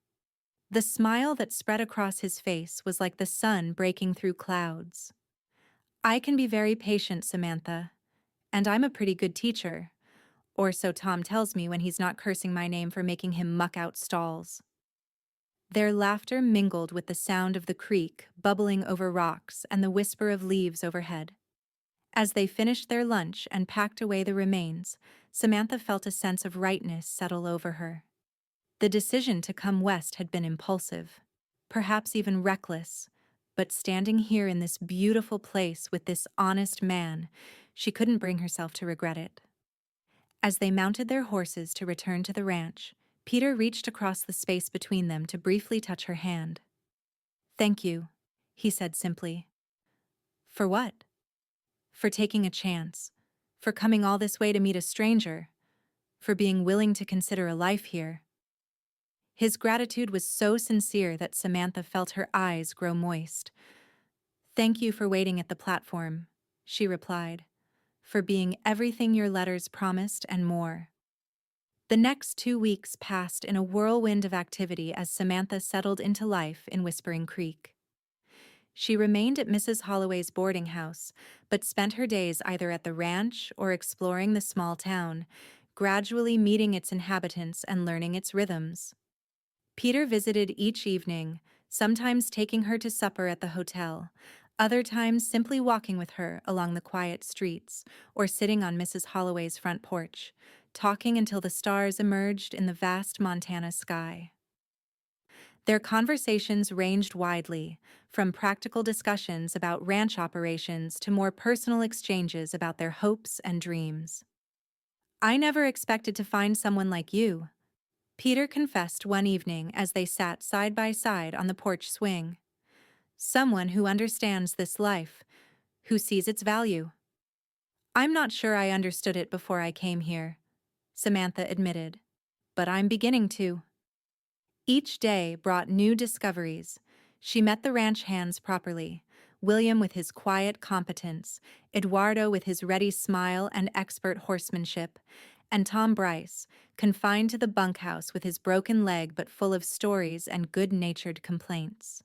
The smile that spread across his face was like the sun breaking through clouds. I can be very patient, Samantha, and I'm a pretty good teacher. Or so Tom tells me when he's not cursing my name for making him muck out stalls. Their laughter mingled with the sound of the creek bubbling over rocks and the whisper of leaves overhead. As they finished their lunch and packed away the remains, Samantha felt a sense of rightness settle over her. The decision to come west had been impulsive, perhaps even reckless, but standing here in this beautiful place with this honest man, she couldn't bring herself to regret it. As they mounted their horses to return to the ranch, Peter reached across the space between them to briefly touch her hand. Thank you, he said simply. For what? For taking a chance, for coming all this way to meet a stranger, for being willing to consider a life here. His gratitude was so sincere that Samantha felt her eyes grow moist. Thank you for waiting at the platform, she replied. for being everything your letters promised and more. The next 2 weeks passed in a whirlwind of activity as Samantha settled into life in Whispering Creek. She remained at Mrs. Holloway's boarding house, but spent her days either at the ranch or exploring the small town, gradually meeting its inhabitants and learning its rhythms. Peter visited each evening, sometimes taking her to supper at the hotel, other times simply walking with her along the quiet streets or sitting on Mrs. Holloway's front porch, talking until the stars emerged in the vast Montana sky. Their conversations ranged widely, from practical discussions about ranch operations to more personal exchanges about their hopes and dreams. "I never expected to find someone like you," Peter confessed one evening as they sat side by side on the porch swing. "Someone who understands this life, who sees its value." "I'm not sure I understood it before I came here," Samantha admitted, "but I'm beginning to." Each day brought new discoveries. She met the ranch hands properly: William with his quiet competence, Eduardo with his ready smile and expert horsemanship, and Tom Bryce, confined to the bunkhouse with his broken leg but full of stories and good-natured complaints.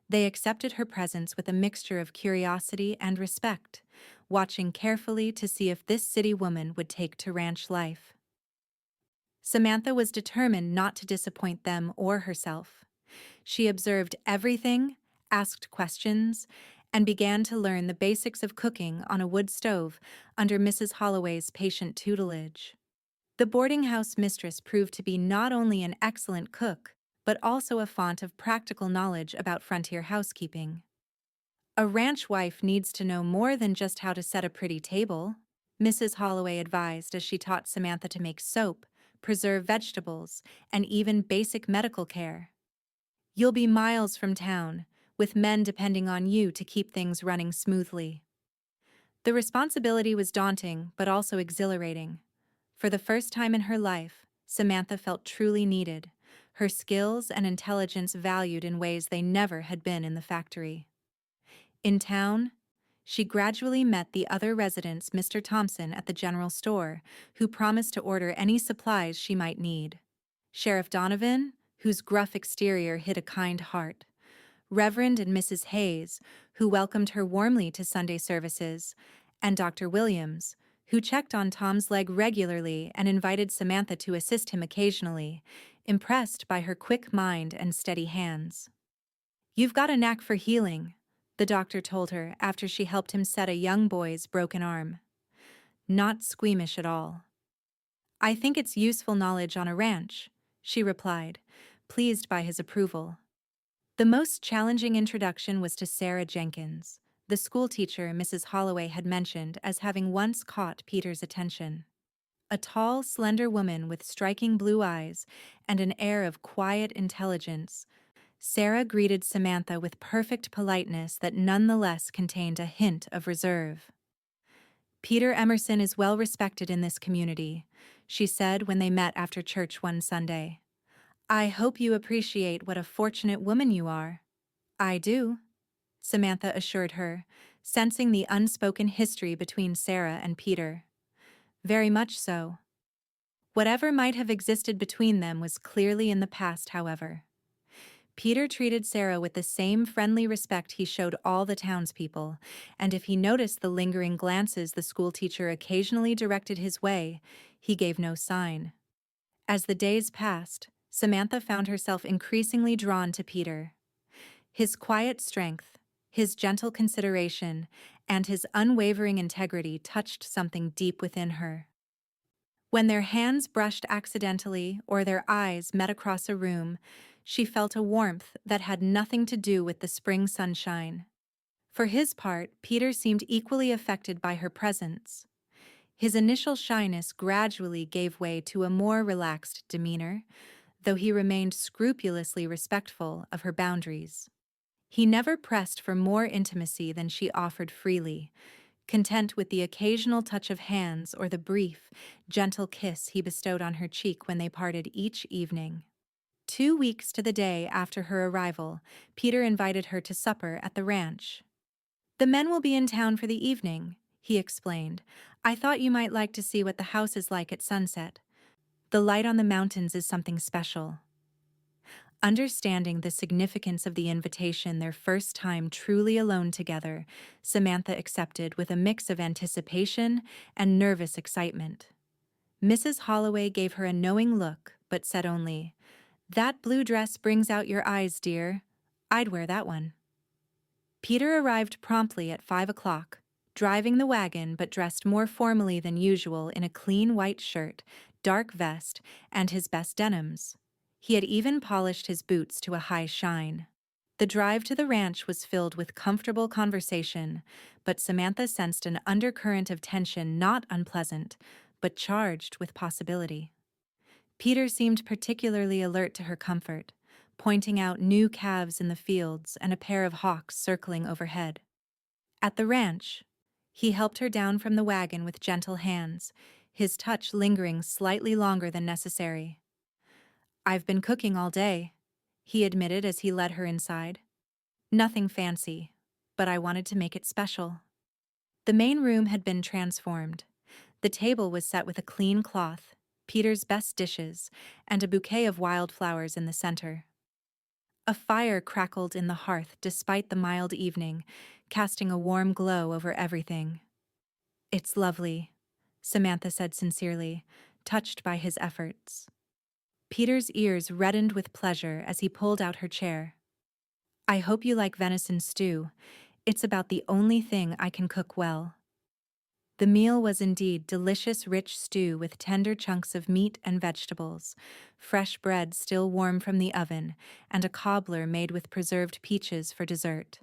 They accepted her presence with a mixture of curiosity and respect, watching carefully to see if this city woman would take to ranch life. Samantha was determined not to disappoint them or herself. She observed everything, asked questions, and began to learn the basics of cooking on a wood stove under Mrs. Holloway's patient tutelage. The boarding house mistress proved to be not only an excellent cook, but also a font of practical knowledge about frontier housekeeping. "A ranch wife needs to know more than just how to set a pretty table," Mrs. Holloway advised as she taught Samantha to make soap, preserve vegetables, and even basic medical care. "You'll be miles from town, with men depending on you to keep things running smoothly." The responsibility was daunting but also exhilarating. For the first time in her life, Samantha felt truly needed, her skills and intelligence valued in ways they never had been in the factory. In town, she gradually met the other residents, Mr. Thompson at the general store, who promised to order any supplies she might need; Sheriff Donovan, whose gruff exterior hid a kind heart; Reverend and Mrs. Hayes, who welcomed her warmly to Sunday services; and Dr. Williams, who checked on Tom's leg regularly and invited Samantha to assist him occasionally, impressed by her quick mind and steady hands. "You've got a knack for healing," the doctor told her after she helped him set a young boy's broken arm. "Not squeamish at all." "I think it's useful knowledge on a ranch," she replied, pleased by his approval. The most challenging introduction was to Sarah Jenkins, the schoolteacher Mrs. Holloway had mentioned as having once caught Peter's attention. A tall, slender woman with striking blue eyes and an air of quiet intelligence, Sarah greeted Samantha with perfect politeness that nonetheless contained a hint of reserve. "Peter Emerson is well respected in this community," she said when they met after church one Sunday. "I hope you appreciate what a fortunate woman you are." "I do," Samantha assured her, sensing the unspoken history between Sarah and Peter. "Very much so." Whatever might have existed between them was clearly in the past, however. Peter treated Sarah with the same friendly respect he showed all the townspeople, and if he noticed the lingering glances the schoolteacher occasionally directed his way, he gave no sign. As the days passed, Samantha found herself increasingly drawn to Peter. His quiet strength, his gentle consideration, and his unwavering integrity touched something deep within her. When their hands brushed accidentally or their eyes met across a room, she felt a warmth that had nothing to do with the spring sunshine. For his part, Peter seemed equally affected by her presence. His initial shyness gradually gave way to a more relaxed demeanor, though he remained scrupulously respectful of her boundaries. He never pressed for more intimacy than she offered freely, content with the occasional touch of hands or the brief, gentle kiss he bestowed on her cheek when they parted each evening. 2 weeks to the day after her arrival, Peter invited her to supper at the ranch. "The men will be in town for the evening. he explained. "I thought you might like to see what the house is like at sunset. The light on the mountains is something special." Understanding the significance of the invitation their first time truly alone together, Samantha accepted with a mix of anticipation and nervous excitement. Mrs. Holloway gave her a knowing look, but said only, "That blue dress brings out your eyes, dear. I'd wear that one." Peter arrived promptly at 5 o'clock, driving the wagon but dressed more formally than usual in a clean white shirt, dark vest, and his best denims. He had even polished his boots to a high shine. The drive to the ranch was filled with comfortable conversation, but Samantha sensed an undercurrent of tension not unpleasant, but charged with possibility. Peter seemed particularly alert to her comfort, pointing out new calves in the fields and a pair of hawks circling overhead. At the ranch, he helped her down from the wagon with gentle hands, his touch lingering slightly longer than necessary. "I've been cooking all day," he admitted as he led her inside. "Nothing fancy, but I wanted to make it special." The main room had been transformed. The table was set with a clean cloth, Peter's best dishes, and a bouquet of wildflowers in the center. A fire crackled in the hearth despite the mild evening, casting a warm glow over everything. "It's lovely," Samantha said sincerely, touched by his efforts. Peter's ears reddened with pleasure as he pulled out her chair. "I hope you like venison stew. It's about the only thing I can cook well." The meal was indeed delicious rich stew with tender chunks of meat and vegetables, fresh bread still warm from the oven, and a cobbler made with preserved peaches for dessert.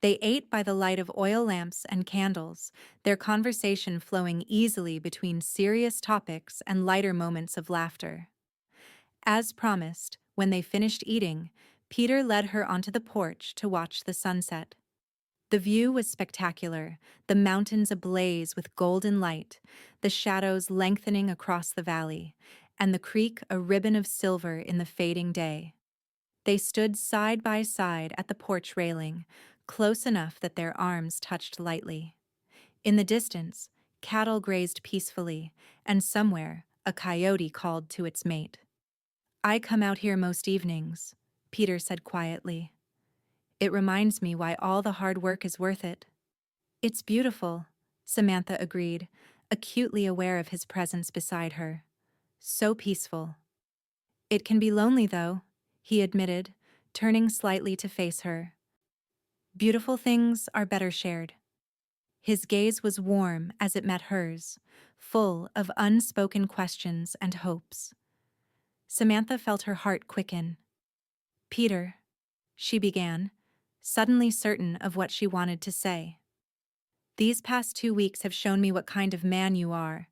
They ate by the light of oil lamps and candles, their conversation flowing easily between serious topics and lighter moments of laughter. As promised, when they finished eating, Peter led her onto the porch to watch the sunset. The view was spectacular, the mountains ablaze with golden light, the shadows lengthening across the valley, and the creek a ribbon of silver in the fading day. They stood side by side at the porch railing, close enough that their arms touched lightly. In the distance, cattle grazed peacefully, and somewhere, a coyote called to its mate. "I come out here most evenings," Peter said quietly. "It reminds me why all the hard work is worth it." "It's beautiful," Samantha agreed, acutely aware of his presence beside her. "So peaceful." "It can be lonely, though," he admitted, turning slightly to face her. "Beautiful things are better shared." His gaze was warm as it met hers, full of unspoken questions and hopes. Samantha felt her heart quicken. "Peter," she began, suddenly certain of what she wanted to say. "These past 2 weeks have shown me what kind of man you are.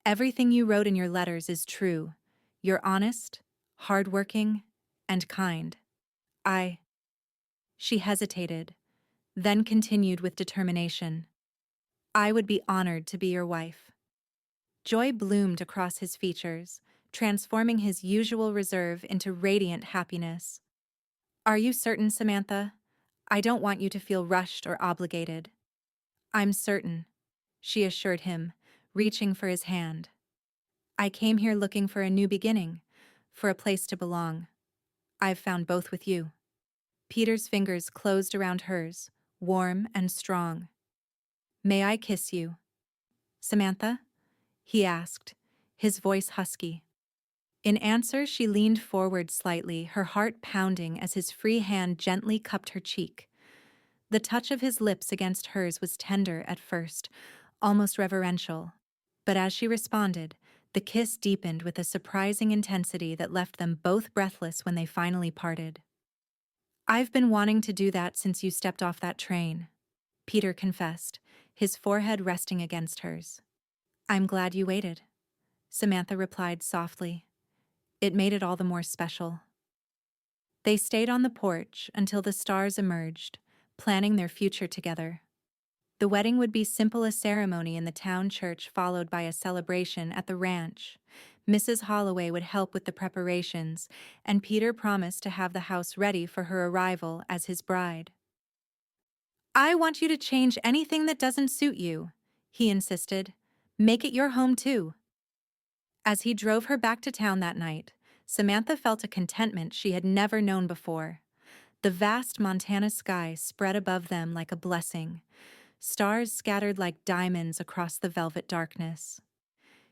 Everything you wrote in your letters is true. You're honest, hardworking, and kind. I—" She hesitated, then continued with determination. "I would be honored to be your wife." Joy bloomed across his features, transforming his usual reserve into radiant happiness. "Are you certain, Samantha? I don't want you to feel rushed or obligated." "I'm certain," she assured him, reaching for his hand. "I came here looking for a new beginning, for a place to belong. I've found both with you." Peter's fingers closed around hers, warm and strong. "May I kiss you, Samantha?" he asked, his voice husky. In answer, she leaned forward slightly, her heart pounding as his free hand gently cupped her cheek. The touch of his lips against hers was tender at first, almost reverential. But as she responded, the kiss deepened with a surprising intensity that left them both breathless when they finally parted. "I've been wanting to do that since you stepped off that train," Peter confessed, his forehead resting against hers. "I'm glad you waited," Samantha replied softly. "It made it all the more special." They stayed on the porch until the stars emerged, planning their future together. The wedding would be simple, a ceremony in the town church followed by a celebration at the ranch. Mrs. Holloway would help with the preparations, and Peter promised to have the house ready for her arrival as his bride. I want you to change anything that doesn't suit you, he insisted. Make it your home too. As he drove her back to town that night, Samantha felt a contentment she had never known before. The vast Montana sky spread above them like a blessing, stars scattered like diamonds across the velvet darkness.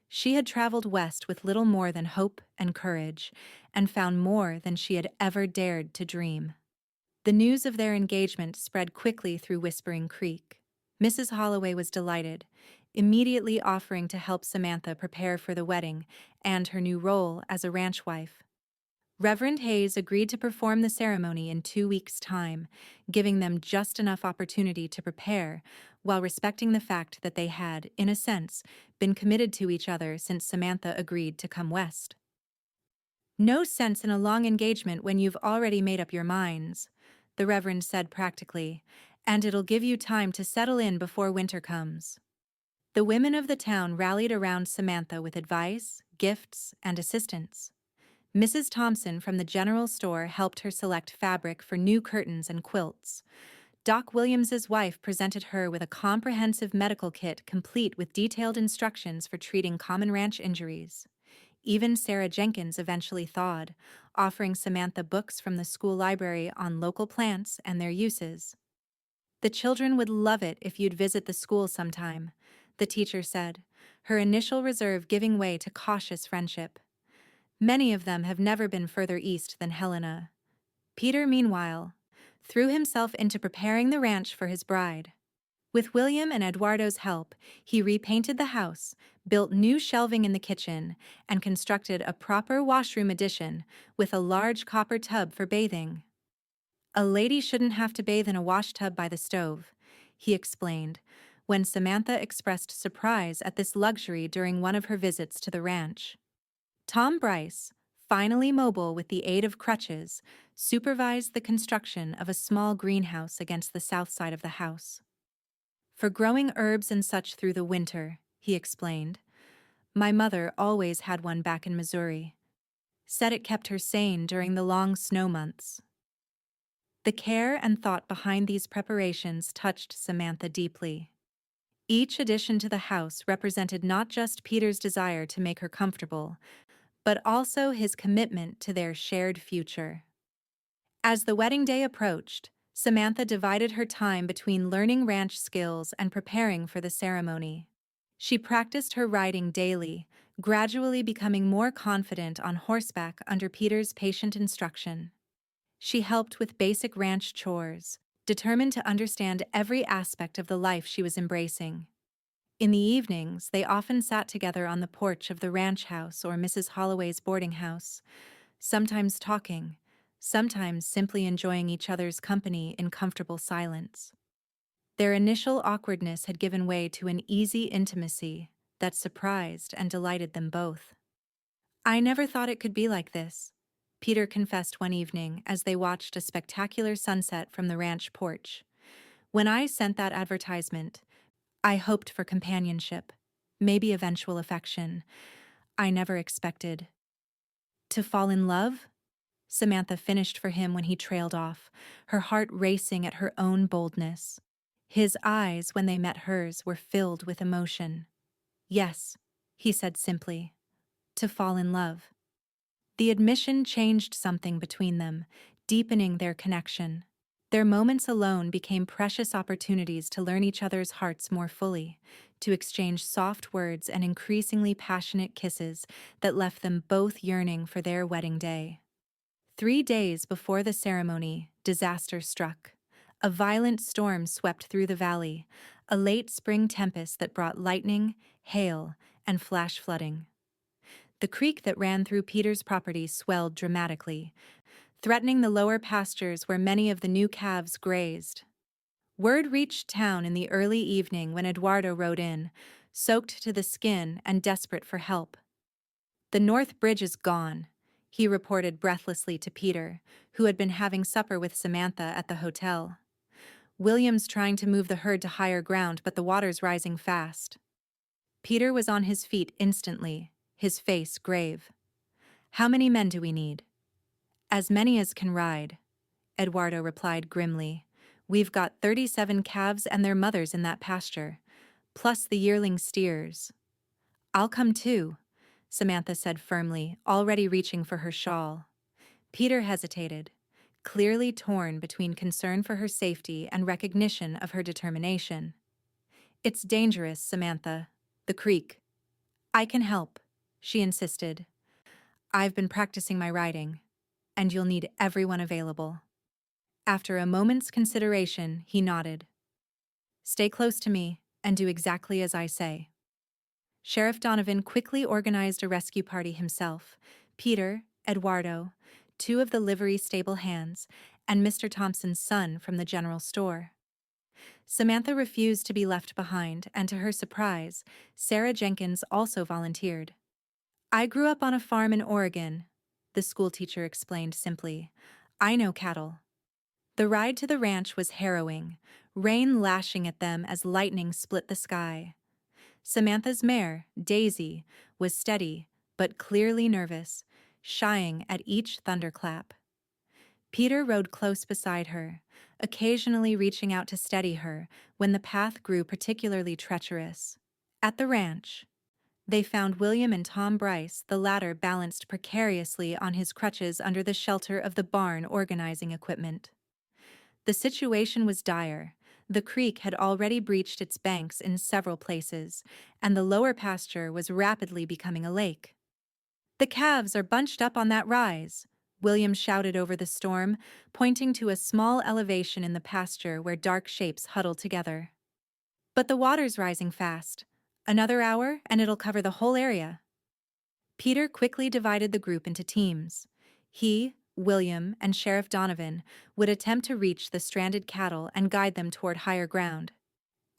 She had traveled west with little more than hope and courage, and found more than she had ever dared to dream. The news of their engagement spread quickly through Whispering Creek. Mrs. Holloway was delighted, immediately offering to help Samantha prepare for the wedding and her new role as a ranch wife. Reverend Hayes agreed to perform the ceremony in 2 weeks' time, giving them just enough opportunity to prepare, while respecting the fact that they had, in a sense, been committed to each other since Samantha agreed to come west. No sense in a long engagement when you've already made up your minds, the Reverend said practically, and it'll give you time to settle in before winter comes. The women of the town rallied around Samantha with advice, gifts, and assistance. Mrs. Thompson from the general store helped her select fabric for new curtains and quilts. Doc Williams's wife presented her with a comprehensive medical kit complete with detailed instructions for treating common ranch injuries. Even Sarah Jenkins eventually thawed, offering Samantha books from the school library on local plants and their uses. The children would love it if you'd visit the school sometime, the teacher said, her initial reserve giving way to cautious friendship. Many of them have never been further east than Helena. Peter, meanwhile, threw himself into preparing the ranch for his bride. With William and Eduardo's help, he repainted the house, built new shelving in the kitchen, and constructed a proper washroom addition with a large copper tub for bathing. A lady shouldn't have to bathe in a washtub by the stove, he explained, when Samantha expressed surprise at this luxury during one of her visits to the ranch. Tom Bryce, finally mobile with the aid of crutches, supervised the construction of a small greenhouse against the south side of the house. For growing herbs and such through the winter, he explained. My mother always had one back in Missouri. Said it kept her sane during the long snow months. The care and thought behind these preparations touched Samantha deeply. Each addition to the house represented not just Peter's desire to make her comfortable, but also his commitment to their shared future. As the wedding day approached, Samantha divided her time between learning ranch skills and preparing for the ceremony. She practiced her riding daily, gradually becoming more confident on horseback under Peter's patient instruction. She helped with basic ranch chores, determined to understand every aspect of the life she was embracing. In the evenings, they often sat together on the porch of the ranch house or Mrs. Holloway's boarding house, sometimes talking, sometimes simply enjoying each other's company in comfortable silence. Their initial awkwardness had given way to an easy intimacy that surprised and delighted them both. I never thought it could be like this, Peter confessed one evening as they watched a spectacular sunset from the ranch porch. When I sent that advertisement, I hoped for companionship, maybe eventual affection. I never expected to fall in love? Samantha finished for him when he trailed off, her heart racing at her own boldness. His eyes, when they met hers, were filled with emotion. Yes, he said simply, to fall in love. The admission changed something between them, deepening their connection. Their moments alone became precious opportunities to learn each other's hearts more fully, to exchange soft words and increasingly passionate kisses that left them both yearning for their wedding day. 3 days before the ceremony, disaster struck. A violent storm swept through the valley, a late spring tempest that brought lightning, hail, and flash flooding. The creek that ran through Peter's property swelled dramatically, threatening the lower pastures where many of the new calves grazed. Word reached town in the early evening when Eduardo rode in, soaked to the skin and desperate for help. The north bridge is gone, he reported breathlessly to Peter, who had been having supper with Samantha at the hotel. William's trying to move the herd to higher ground, but the water's rising fast. Peter was on his feet instantly, his face grave. How many men do we need? As many as can ride, Eduardo replied grimly. We've got 37 calves and their mothers in that pasture, plus the yearling steers. I'll come too, Samantha said firmly, already reaching for her shawl. Peter hesitated, clearly torn between concern for her safety and recognition of her determination. It's dangerous, Samantha. The creek. I can help, she insisted. I've been practicing my riding, and you'll need everyone available. After a moment's consideration, he nodded. Stay close to me and do exactly as I say. Sheriff Donovan quickly organized a rescue party himself. Peter, Eduardo, two of the livery stable hands, and Mr. Thompson's son from the general store. Samantha refused to be left behind, and to her surprise, Sarah Jenkins also volunteered. I grew up on a farm in Oregon, the schoolteacher explained simply. I know cattle. The ride to the ranch was harrowing, rain lashing at them as lightning split the sky. Samantha's mare, Daisy, was steady, but clearly nervous, shying at each thunderclap. Peter rode close beside her, occasionally reaching out to steady her when the path grew particularly treacherous. At the ranch, they found William and Tom Bryce, the latter balanced precariously on his crutches under the shelter of the barn organizing equipment. The situation was dire. The creek had already breached its banks in several places, and the lower pasture was rapidly becoming a lake. The calves are bunched up on that rise, William shouted over the storm, pointing to a small elevation in the pasture where dark shapes huddled together. But the water's rising fast. Another hour, and it'll cover the whole area. Peter quickly divided the group into teams. He, William, and Sheriff Donovan would attempt to reach the stranded cattle and guide them toward higher ground.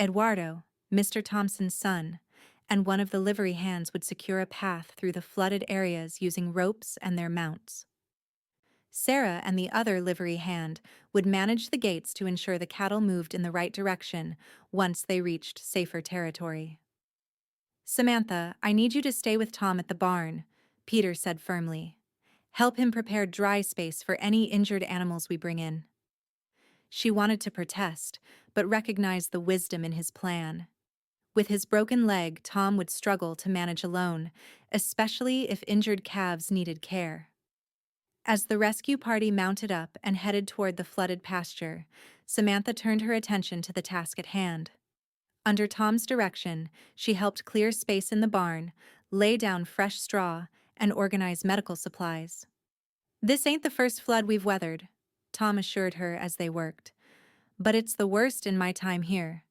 Eduardo, Mr. Thompson's son, and one of the livery hands would secure a path through the flooded areas using ropes and their mounts. Sarah and the other livery hand would manage the gates to ensure the cattle moved in the right direction once they reached safer territory. Samantha, I need you to stay with Tom at the barn, Peter said firmly. Help him prepare dry space for any injured animals we bring in. She wanted to protest, but recognized the wisdom in his plan. With his broken leg, Tom would struggle to manage alone, especially if injured calves needed care. As the rescue party mounted up and headed toward the flooded pasture, Samantha turned her attention to the task at hand. Under Tom's direction, she helped clear space in the barn, lay down fresh straw, and organize medical supplies. This ain't the first flood we've weathered, Tom assured her as they worked. But it's the worst in my time here.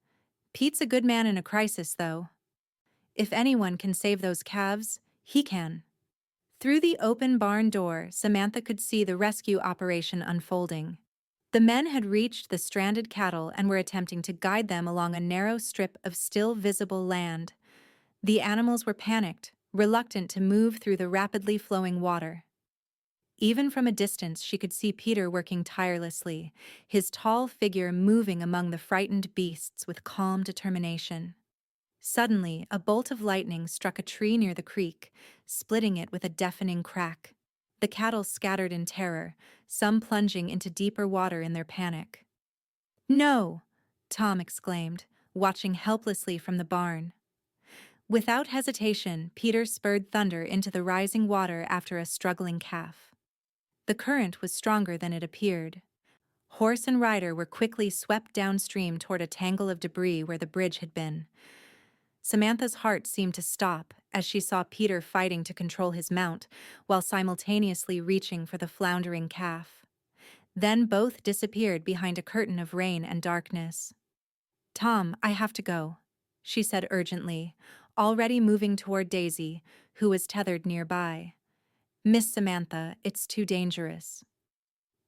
Pete's a good man in a crisis, though. If anyone can save those calves, he can. Through the open barn door, Samantha could see the rescue operation unfolding. The men had reached the stranded cattle and were attempting to guide them along a narrow strip of still visible land. The animals were panicked, reluctant to move through the rapidly flowing water. Even from a distance, she could see Peter working tirelessly, his tall figure moving among the frightened beasts with calm determination. Suddenly, a bolt of lightning struck a tree near the creek, splitting it with a deafening crack. The cattle scattered in terror, some plunging into deeper water in their panic. "No!" Tom exclaimed, watching helplessly from the barn. Without hesitation, Peter spurred Thunder into the rising water after a struggling calf. The current was stronger than it appeared. Horse and rider were quickly swept downstream toward a tangle of debris where the bridge had been. Samantha's heart seemed to stop as she saw Peter fighting to control his mount while simultaneously reaching for the floundering calf. Then both disappeared behind a curtain of rain and darkness. "Tom, I have to go," she said urgently, already moving toward Daisy, who was tethered nearby. "Miss Samantha, it's too dangerous."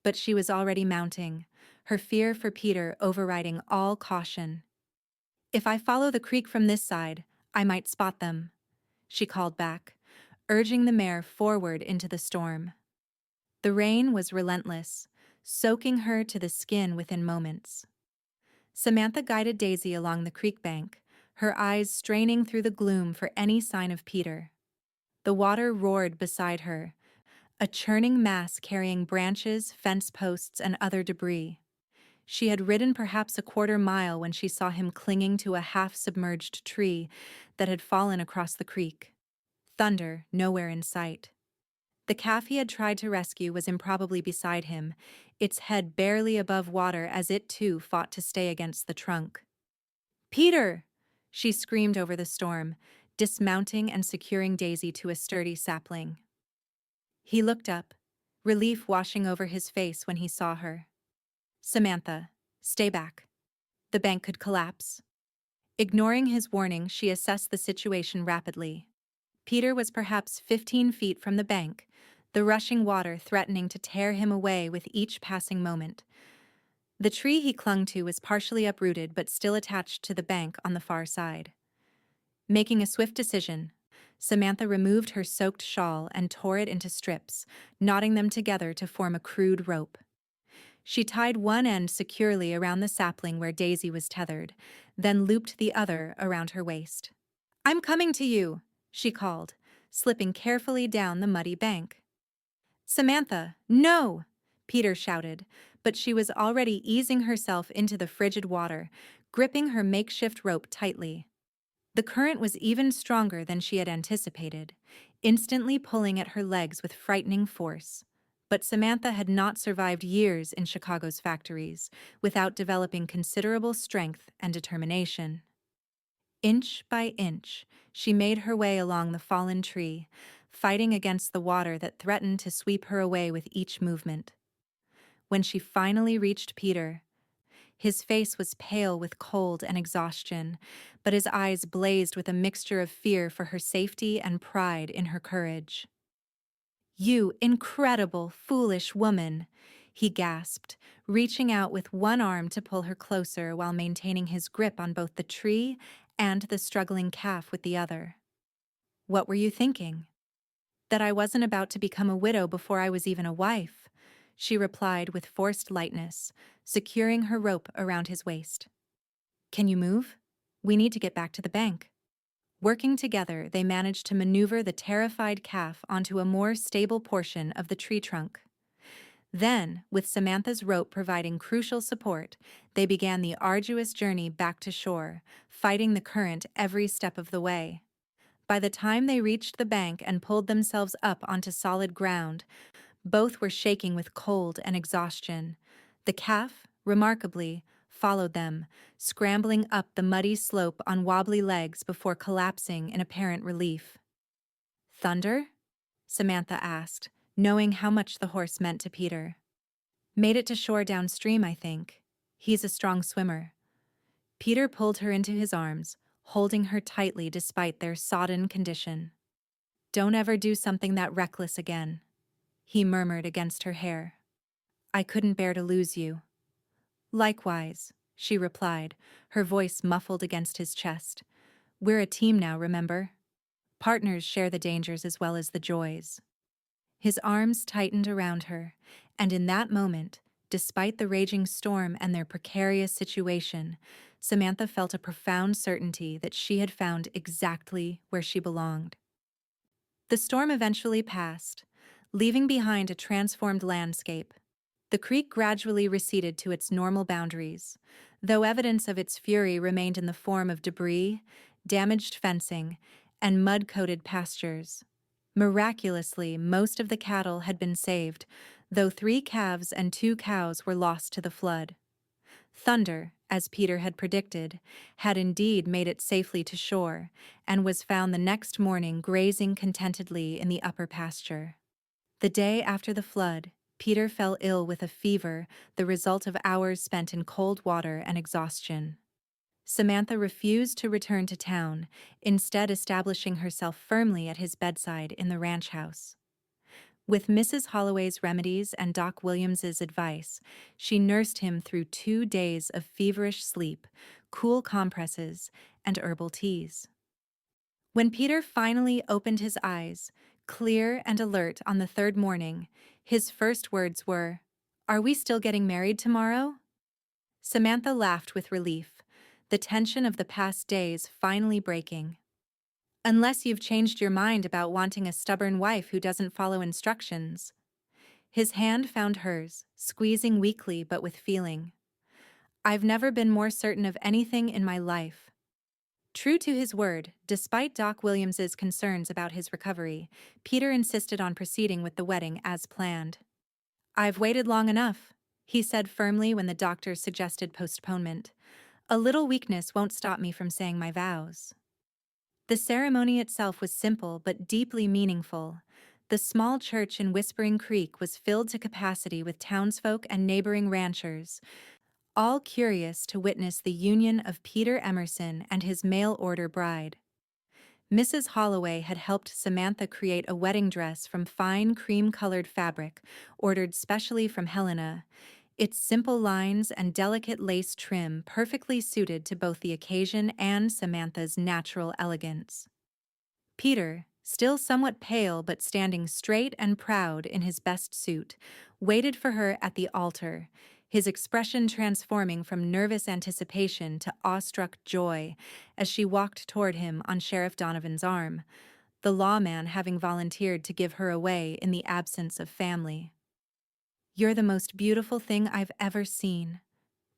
But she was already mounting, her fear for Peter overriding all caution. "If I follow the creek from this side, I might spot them," she called back, urging the mare forward into the storm. The rain was relentless, soaking her to the skin within moments. Samantha guided Daisy along the creek bank, her eyes straining through the gloom for any sign of Peter. The water roared beside her, a churning mass carrying branches, fence posts, and other debris. She had ridden perhaps a quarter mile when she saw him clinging to a half-submerged tree that had fallen across the creek. Thunder nowhere in sight. The calf he had tried to rescue was improbably beside him, its head barely above water as it too fought to stay against the trunk. "Peter!" she screamed over the storm, dismounting and securing Daisy to a sturdy sapling. He looked up, relief washing over his face when he saw her. "Samantha, stay back. The bank could collapse." Ignoring his warning, she assessed the situation rapidly. Peter was perhaps 15 feet from the bank, the rushing water threatening to tear him away with each passing moment. The tree he clung to was partially uprooted but still attached to the bank on the far side. Making a swift decision, Samantha removed her soaked shawl and tore it into strips, knotting them together to form a crude rope. She tied one end securely around the sapling where Daisy was tethered, then looped the other around her waist. "I'm coming to you," she called, slipping carefully down the muddy bank. "Samantha, no!" Peter shouted, but she was already easing herself into the frigid water, gripping her makeshift rope tightly. The current was even stronger than she had anticipated, instantly pulling at her legs with frightening force. But Samantha had not survived years in Chicago's factories without developing considerable strength and determination. Inch by inch, she made her way along the fallen tree, fighting against the water that threatened to sweep her away with each movement. When she finally reached Peter, his face was pale with cold and exhaustion, but his eyes blazed with a mixture of fear for her safety and pride in her courage. "You incredible, foolish woman," he gasped, reaching out with one arm to pull her closer while maintaining his grip on both the tree and the struggling calf with the other. "What were you thinking?" "That I wasn't about to become a widow before I was even a wife," she replied with forced lightness, securing her rope around his waist. "Can you move? We need to get back to the bank." Working together, they managed to maneuver the terrified calf onto a more stable portion of the tree trunk. Then, with Samantha's rope providing crucial support, they began the arduous journey back to shore, fighting the current every step of the way. By the time they reached the bank and pulled themselves up onto solid ground, both were shaking with cold and exhaustion. The calf, remarkably, followed them, scrambling up the muddy slope on wobbly legs before collapsing in apparent relief. "Thunder?" Samantha asked, knowing how much the horse meant to Peter. "Made it to shore downstream, I think. He's a strong swimmer." Peter pulled her into his arms, holding her tightly despite their sodden condition. "Don't ever do something that reckless again," he murmured against her hair. "I couldn't bear to lose you." "Likewise," she replied, her voice muffled against his chest. "We're a team now, remember? Partners share the dangers as well as the joys." His arms tightened around her, and in that moment, despite the raging storm and their precarious situation, Samantha felt a profound certainty that she had found exactly where she belonged. The storm eventually passed, leaving behind a transformed landscape. The creek gradually receded to its normal boundaries, though evidence of its fury remained in the form of debris, damaged fencing, and mud-coated pastures. Miraculously, most of the cattle had been saved, though 3 calves and 2 cows were lost to the flood. Thunder, as Peter had predicted, had indeed made it safely to shore, and was found the next morning grazing contentedly in the upper pasture. The day after the flood, Peter fell ill with a fever, the result of hours spent in cold water and exhaustion. Samantha refused to return to town, instead establishing herself firmly at his bedside in the ranch house. With Mrs. Holloway's remedies and Doc Williams's advice, she nursed him through 2 days of feverish sleep, cool compresses, and herbal teas. When Peter finally opened his eyes, clear and alert on the 3rd morning, his first words were, "Are we still getting married tomorrow?" Samantha laughed with relief, the tension of the past days finally breaking. "Unless you've changed your mind about wanting a stubborn wife who doesn't follow instructions." His hand found hers, squeezing weakly but with feeling. I've never been more certain of anything in my life. True to his word, despite Doc Williams's concerns about his recovery, Peter insisted on proceeding with the wedding as planned. I've waited long enough, he said firmly when the doctor suggested postponement. A little weakness won't stop me from saying my vows. The ceremony itself was simple but deeply meaningful. The small church in Whispering Creek was filled to capacity with townsfolk and neighboring ranchers, all curious to witness the union of Peter Emerson and his mail-order bride. Mrs. Holloway had helped Samantha create a wedding dress from fine cream-colored fabric, ordered specially from Helena, its simple lines and delicate lace trim perfectly suited to both the occasion and Samantha's natural elegance. Peter, still somewhat pale but standing straight and proud in his best suit, waited for her at the altar, his expression transforming from nervous anticipation to awestruck joy as she walked toward him on Sheriff Donovan's arm, the lawman having volunteered to give her away in the absence of family. "You're the most beautiful thing I've ever seen,"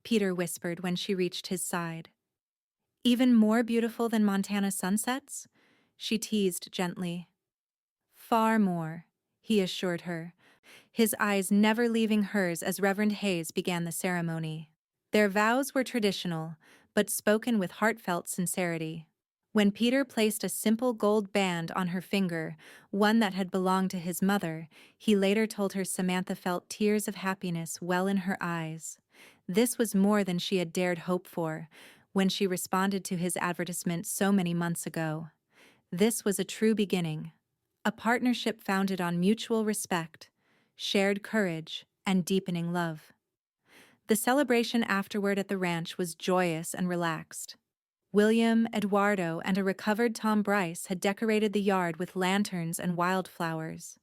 Peter whispered when she reached his side. "Even more beautiful than Montana sunsets?" she teased gently. "Far more," he assured her, his eyes never leaving hers as Reverend Hayes began the ceremony. Their vows were traditional, but spoken with heartfelt sincerity. When Peter placed a simple gold band on her finger, one that had belonged to his mother, he later told her Samantha felt tears of happiness well in her eyes. This was more than she had dared hope for when she responded to his advertisement so many months ago. This was a true beginning, a partnership founded on mutual respect, shared courage, and deepening love. The celebration afterward at the ranch was joyous and relaxed. William, Eduardo, and a recovered Tom Bryce had decorated the yard with lanterns and wildflowers.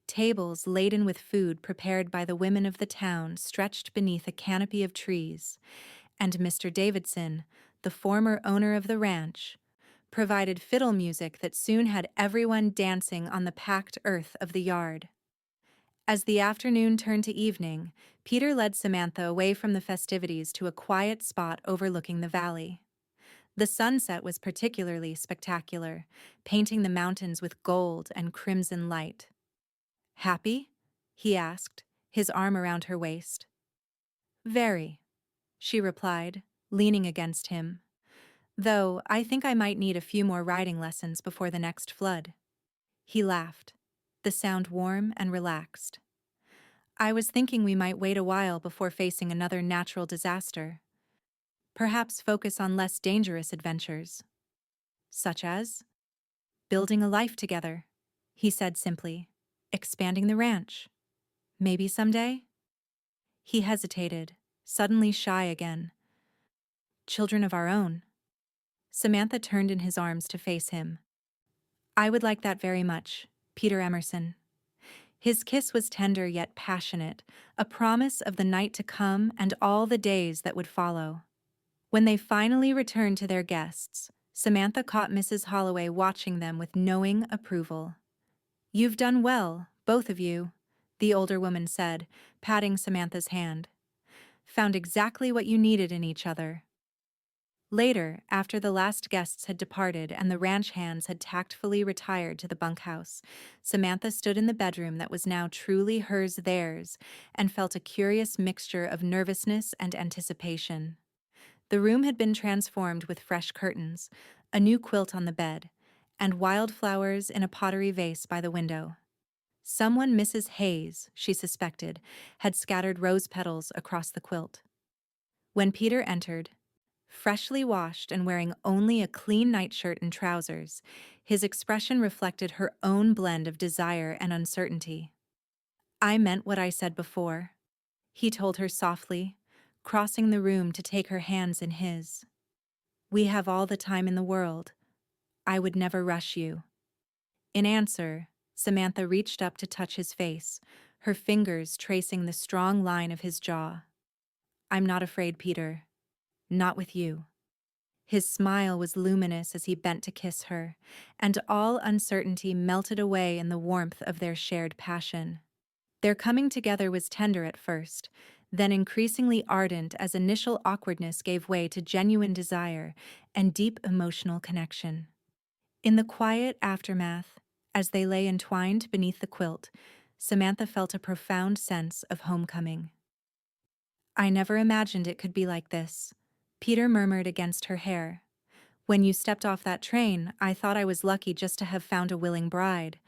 Tables laden with food prepared by the women of the town stretched beneath a canopy of trees, and Mr. Davidson, the former owner of the ranch, provided fiddle music that soon had everyone dancing on the packed earth of the yard. As the afternoon turned to evening, Peter led Samantha away from the festivities to a quiet spot overlooking the valley. The sunset was particularly spectacular, painting the mountains with gold and crimson light. "Happy?" he asked, his arm around her waist. "Very," she replied, leaning against him. "Though I think I might need a few more riding lessons before the next flood." He laughed, the sound warm and relaxed. "I was thinking we might wait a while before facing another natural disaster. Perhaps focus on less dangerous adventures." "Such as?" "Building a life together," he said simply. "Expanding the ranch. Maybe someday?" He hesitated, suddenly shy again. "Children of our own." Samantha turned in his arms to face him. "I would like that very much, Peter Emerson." His kiss was tender yet passionate, a promise of the night to come and all the days that would follow. When they finally returned to their guests, Samantha caught Mrs. Holloway watching them with knowing approval. "You've done well, both of you," the older woman said, patting Samantha's hand. "Found exactly what you needed in each other." Later, after the last guests had departed and the ranch hands had tactfully retired to the bunkhouse, Samantha stood in the bedroom that was now truly theirs, and felt a curious mixture of nervousness and anticipation. The room had been transformed with fresh curtains, a new quilt on the bed, and wildflowers in a pottery vase by the window. Someone Mrs. Hayes, she suspected, had scattered rose petals across the quilt. When Peter entered, freshly washed and wearing only a clean nightshirt and trousers, his expression reflected her own blend of desire and uncertainty. "I meant what I said before," he told her softly, crossing the room to take her hands in his. "We have all the time in the world. I would never rush you." In answer, Samantha reached up to touch his face, her fingers tracing the strong line of his jaw. "I'm not afraid, Peter. Not with you." His smile was luminous as he bent to kiss her, and all uncertainty melted away in the warmth of their shared passion. Their coming together was tender at first, then increasingly ardent as initial awkwardness gave way to genuine desire and deep emotional connection. In the quiet aftermath, as they lay entwined beneath the quilt, Samantha felt a profound sense of homecoming. "I never imagined it could be like this," Peter murmured against her hair. "When you stepped off that train, I thought I was lucky just to have found a willing bride.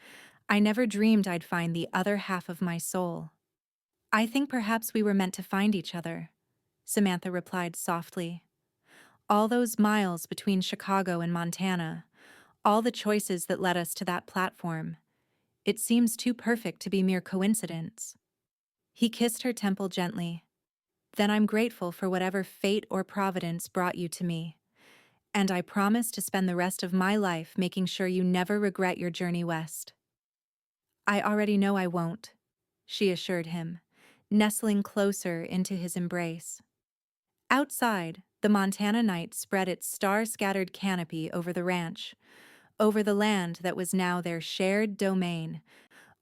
I never dreamed I'd find the other half of my soul." "I think perhaps we were meant to find each other," Samantha replied softly. "All those miles between Chicago and Montana, all the choices that led us to that platform. It seems too perfect to be mere coincidence." He kissed her temple gently. "Then I'm grateful for whatever fate or providence brought you to me. And I promise to spend the rest of my life making sure you never regret your journey west." "I already know I won't," she assured him, nestling closer into his embrace. Outside, the Montana night spread its star-scattered canopy over the ranch, over the land that was now their shared domain,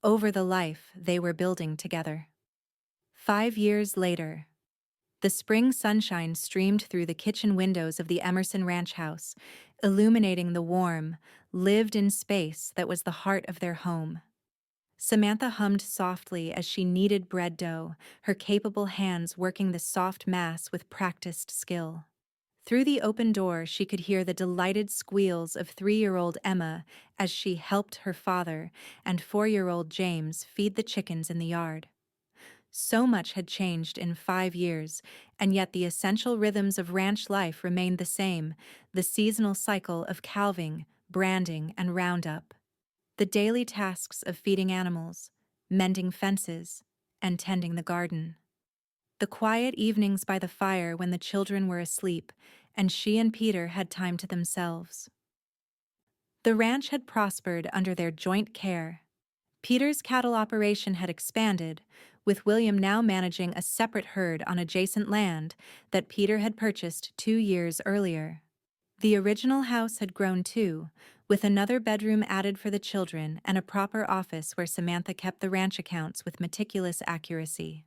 over the life they were building together. 5 years later, the spring sunshine streamed through the kitchen windows of the Emerson ranch house, illuminating the warm, lived-in space that was the heart of their home. Samantha hummed softly as she kneaded bread dough, her capable hands working the soft mass with practiced skill. Through the open door, she could hear the delighted squeals of 3-year-old Emma as she helped her father and 4-year-old James feed the chickens in the yard. So much had changed in 5 years, and yet the essential rhythms of ranch life remained the same, the seasonal cycle of calving, branding, and roundup. The daily tasks of feeding animals, mending fences, and tending the garden. The quiet evenings by the fire when the children were asleep, and she and Peter had time to themselves. The ranch had prospered under their joint care. Peter's cattle operation had expanded, with William now managing a separate herd on adjacent land that Peter had purchased 2 years earlier. The original house had grown too, with another bedroom added for the children and a proper office where Samantha kept the ranch accounts with meticulous accuracy.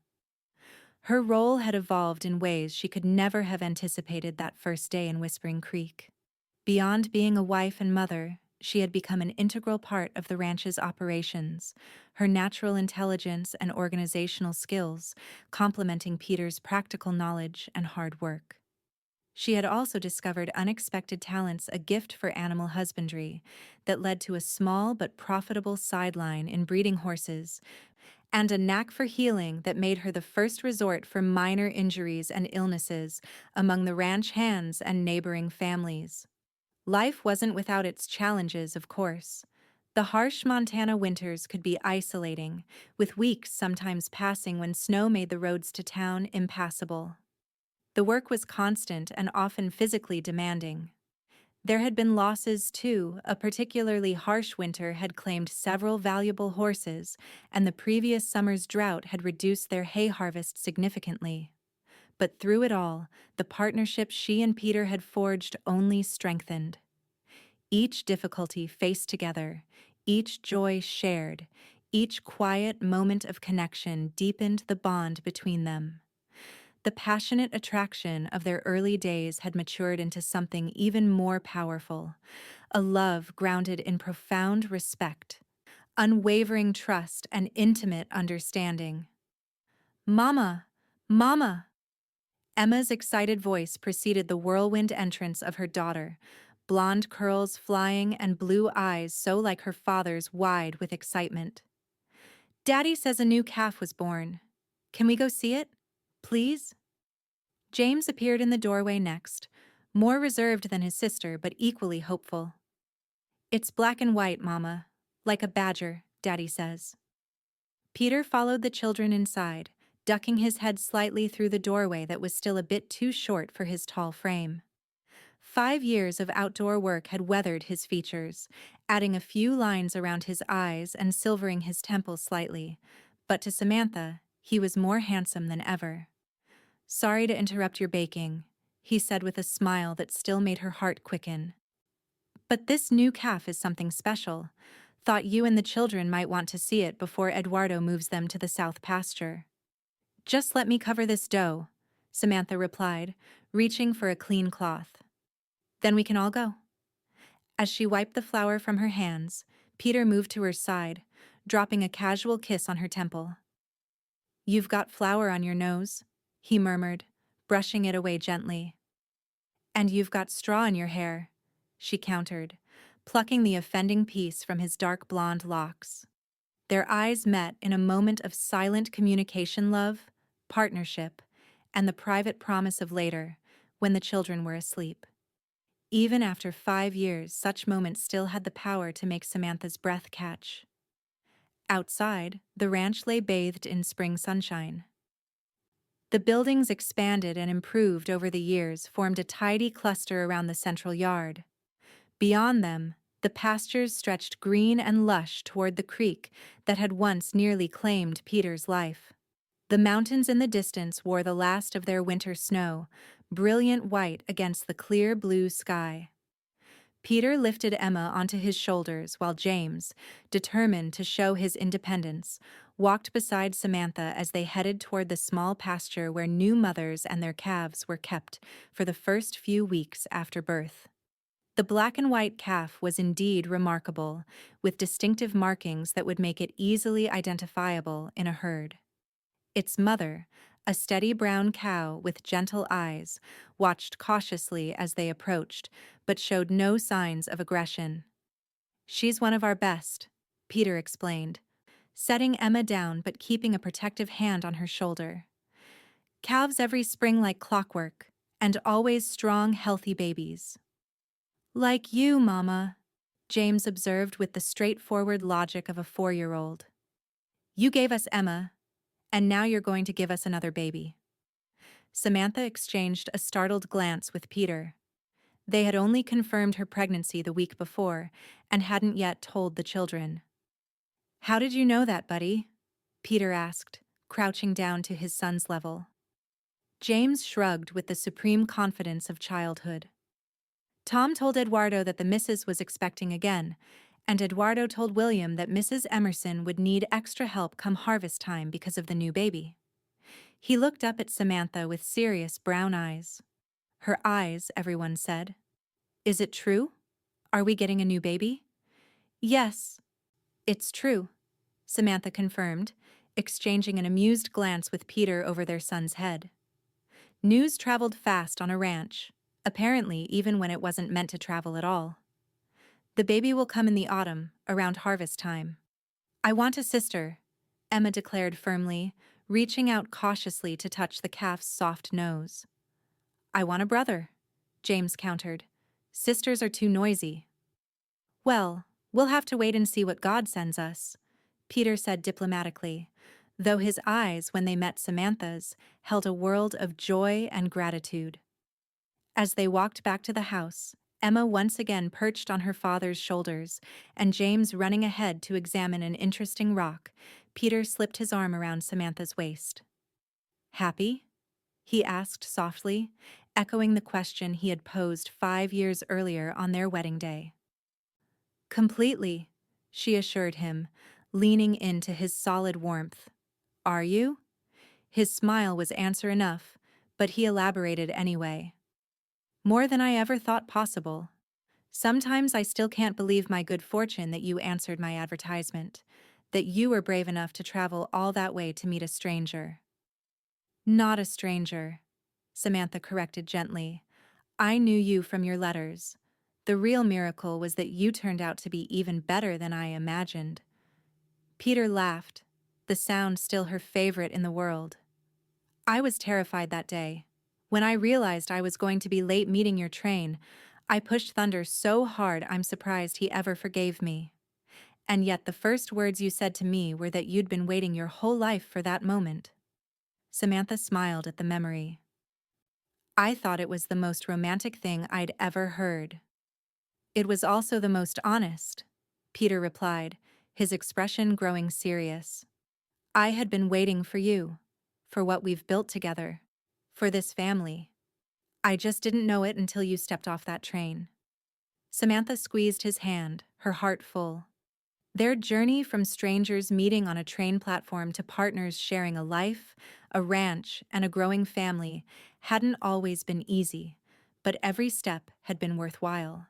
Her role had evolved in ways she could never have anticipated that first day in Whispering Creek. Beyond being a wife and mother, she had become an integral part of the ranch's operations, her natural intelligence and organizational skills complementing Peter's practical knowledge and hard work. She had also discovered unexpected talents, a gift for animal husbandry that led to a small but profitable sideline in breeding horses, and a knack for healing that made her the first resort for minor injuries and illnesses among the ranch hands and neighboring families. Life wasn't without its challenges, of course. The harsh Montana winters could be isolating, with weeks sometimes passing when snow made the roads to town impassable. The work was constant and often physically demanding. There had been losses, too. A particularly harsh winter had claimed several valuable horses, and the previous summer's drought had reduced their hay harvest significantly. But through it all, the partnership she and Peter had forged only strengthened. Each difficulty faced together, each joy shared, each quiet moment of connection deepened the bond between them. The passionate attraction of their early days had matured into something even more powerful, a love grounded in profound respect, unwavering trust, and intimate understanding. "Mama! Mama!" Emma's excited voice preceded the whirlwind entrance of her daughter, blonde curls flying and blue eyes so like her father's wide with excitement. "Daddy says a new calf was born. Can we go see it? Please?" James appeared in the doorway next, more reserved than his sister but equally hopeful. "It's black and white, Mama, like a badger," Daddy says. Peter followed the children inside, ducking his head slightly through the doorway that was still a bit too short for his tall frame. 5 years of outdoor work had weathered his features, adding a few lines around his eyes and silvering his temples slightly, but to Samantha, he was more handsome than ever. "Sorry to interrupt your baking," he said with a smile that still made her heart quicken. "But this new calf is something special. Thought you and the children might want to see it before Eduardo moves them to the south pasture." Just let me cover this dough, Samantha replied, reaching for a clean cloth. Then we can all go. As she wiped the flour from her hands, Peter moved to her side, dropping a casual kiss on her temple. You've got flour on your nose, he murmured, brushing it away gently. And you've got straw in your hair, she countered, plucking the offending piece from his dark blonde locks. Their eyes met in a moment of silent communication, love, partnership, and the private promise of later, when the children were asleep. Even after 5 years, such moments still had the power to make Samantha's breath catch. Outside, the ranch lay bathed in spring sunshine. The buildings expanded and improved over the years, formed a tidy cluster around the central yard. Beyond them, the pastures stretched green and lush toward the creek that had once nearly claimed Peter's life. The mountains in the distance wore the last of their winter snow, brilliant white against the clear blue sky. Peter lifted Emma onto his shoulders while James, determined to show his independence, walked beside Samantha as they headed toward the small pasture where new mothers and their calves were kept for the first few weeks after birth. The black and white calf was indeed remarkable, with distinctive markings that would make it easily identifiable in a herd. Its mother, a steady brown cow with gentle eyes, watched cautiously as they approached, but showed no signs of aggression. She's one of our best, Peter explained, setting Emma down but keeping a protective hand on her shoulder. Calves every spring like clockwork, and always strong, healthy babies. Like you, Mama, James observed with the straightforward logic of a 4-year-old. You gave us Emma, and now you're going to give us another baby. Samantha exchanged a startled glance with Peter. They had only confirmed her pregnancy the week before and hadn't yet told the children. How did you know that, buddy? Peter asked, crouching down to his son's level. James shrugged with the supreme confidence of childhood. Tom told Eduardo that the missus was expecting again, and Eduardo told William that Mrs. Emerson would need extra help come harvest time because of the new baby. He looked up at Samantha with serious brown eyes. Her eyes, everyone said. Is it true? Are we getting a new baby? Yes, it's true, Samantha confirmed, exchanging an amused glance with Peter over their son's head. News traveled fast on a ranch, apparently even when it wasn't meant to travel at all. The baby will come in the autumn, around harvest time. I want a sister, Emma declared firmly, reaching out cautiously to touch the calf's soft nose. I want a brother, James countered. Sisters are too noisy. Well, we'll have to wait and see what God sends us, Peter said diplomatically, though his eyes, when they met Samantha's, held a world of joy and gratitude. As they walked back to the house, Emma once again perched on her father's shoulders, and James running ahead to examine an interesting rock, Peter slipped his arm around Samantha's waist. Happy? He asked softly, echoing the question he had posed 5 years earlier on their wedding day. Completely, she assured him, leaning into his solid warmth. Are you? His smile was answer enough, but he elaborated anyway. More than I ever thought possible. Sometimes I still can't believe my good fortune that you answered my advertisement, that you were brave enough to travel all that way to meet a stranger. Not a stranger, Samantha corrected gently. I knew you from your letters. The real miracle was that you turned out to be even better than I imagined. Peter laughed, the sound still her favorite in the world. I was terrified that day. When I realized I was going to be late meeting your train, I pushed Thunder so hard I'm surprised he ever forgave me. And yet the first words you said to me were that you'd been waiting your whole life for that moment. Samantha smiled at the memory. I thought it was the most romantic thing I'd ever heard. It was also the most honest, Peter replied, his expression growing serious. I had been waiting for you, for what we've built together, for this family. I just didn't know it until you stepped off that train. Samantha squeezed his hand, her heart full. Their journey from strangers meeting on a train platform to partners sharing a life, a ranch, and a growing family hadn't always been easy, but every step had been worthwhile.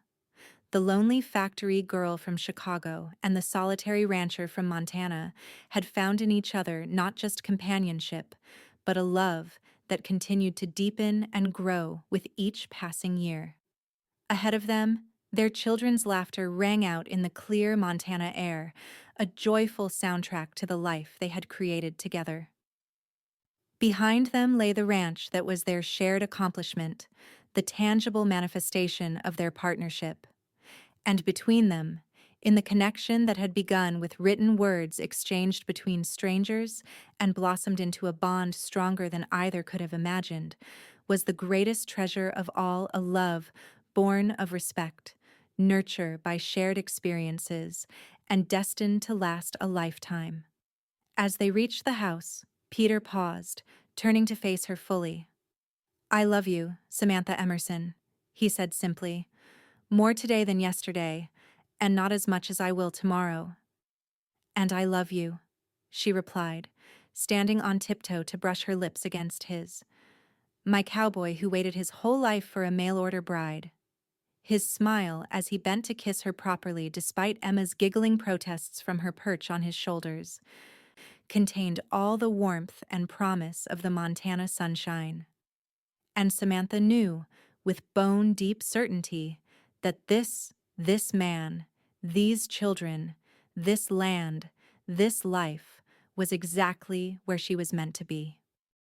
The lonely factory girl from Chicago and the solitary rancher from Montana had found in each other not just companionship, but a love that continued to deepen and grow with each passing year. Ahead of them, their children's laughter rang out in the clear Montana air, a joyful soundtrack to the life they had created together. Behind them lay the ranch that was their shared accomplishment, the tangible manifestation of their partnership. And between them, in the connection that had begun with written words exchanged between strangers and blossomed into a bond stronger than either could have imagined, was the greatest treasure of all, a love born of respect, nurture by shared experiences, and destined to last a lifetime. As they reached the house, Peter paused, turning to face her fully. "I love you, Samantha Emerson," he said simply. "More today than yesterday, and not as much as I will tomorrow." "And I love you," she replied, standing on tiptoe to brush her lips against his. "My cowboy who waited his whole life for a mail-order bride." His smile, as he bent to kiss her properly despite Emma's giggling protests from her perch on his shoulders, contained all the warmth and promise of the Montana sunshine. And Samantha knew, with bone-deep certainty, that this man, these children, this land, this life was exactly where she was meant to be.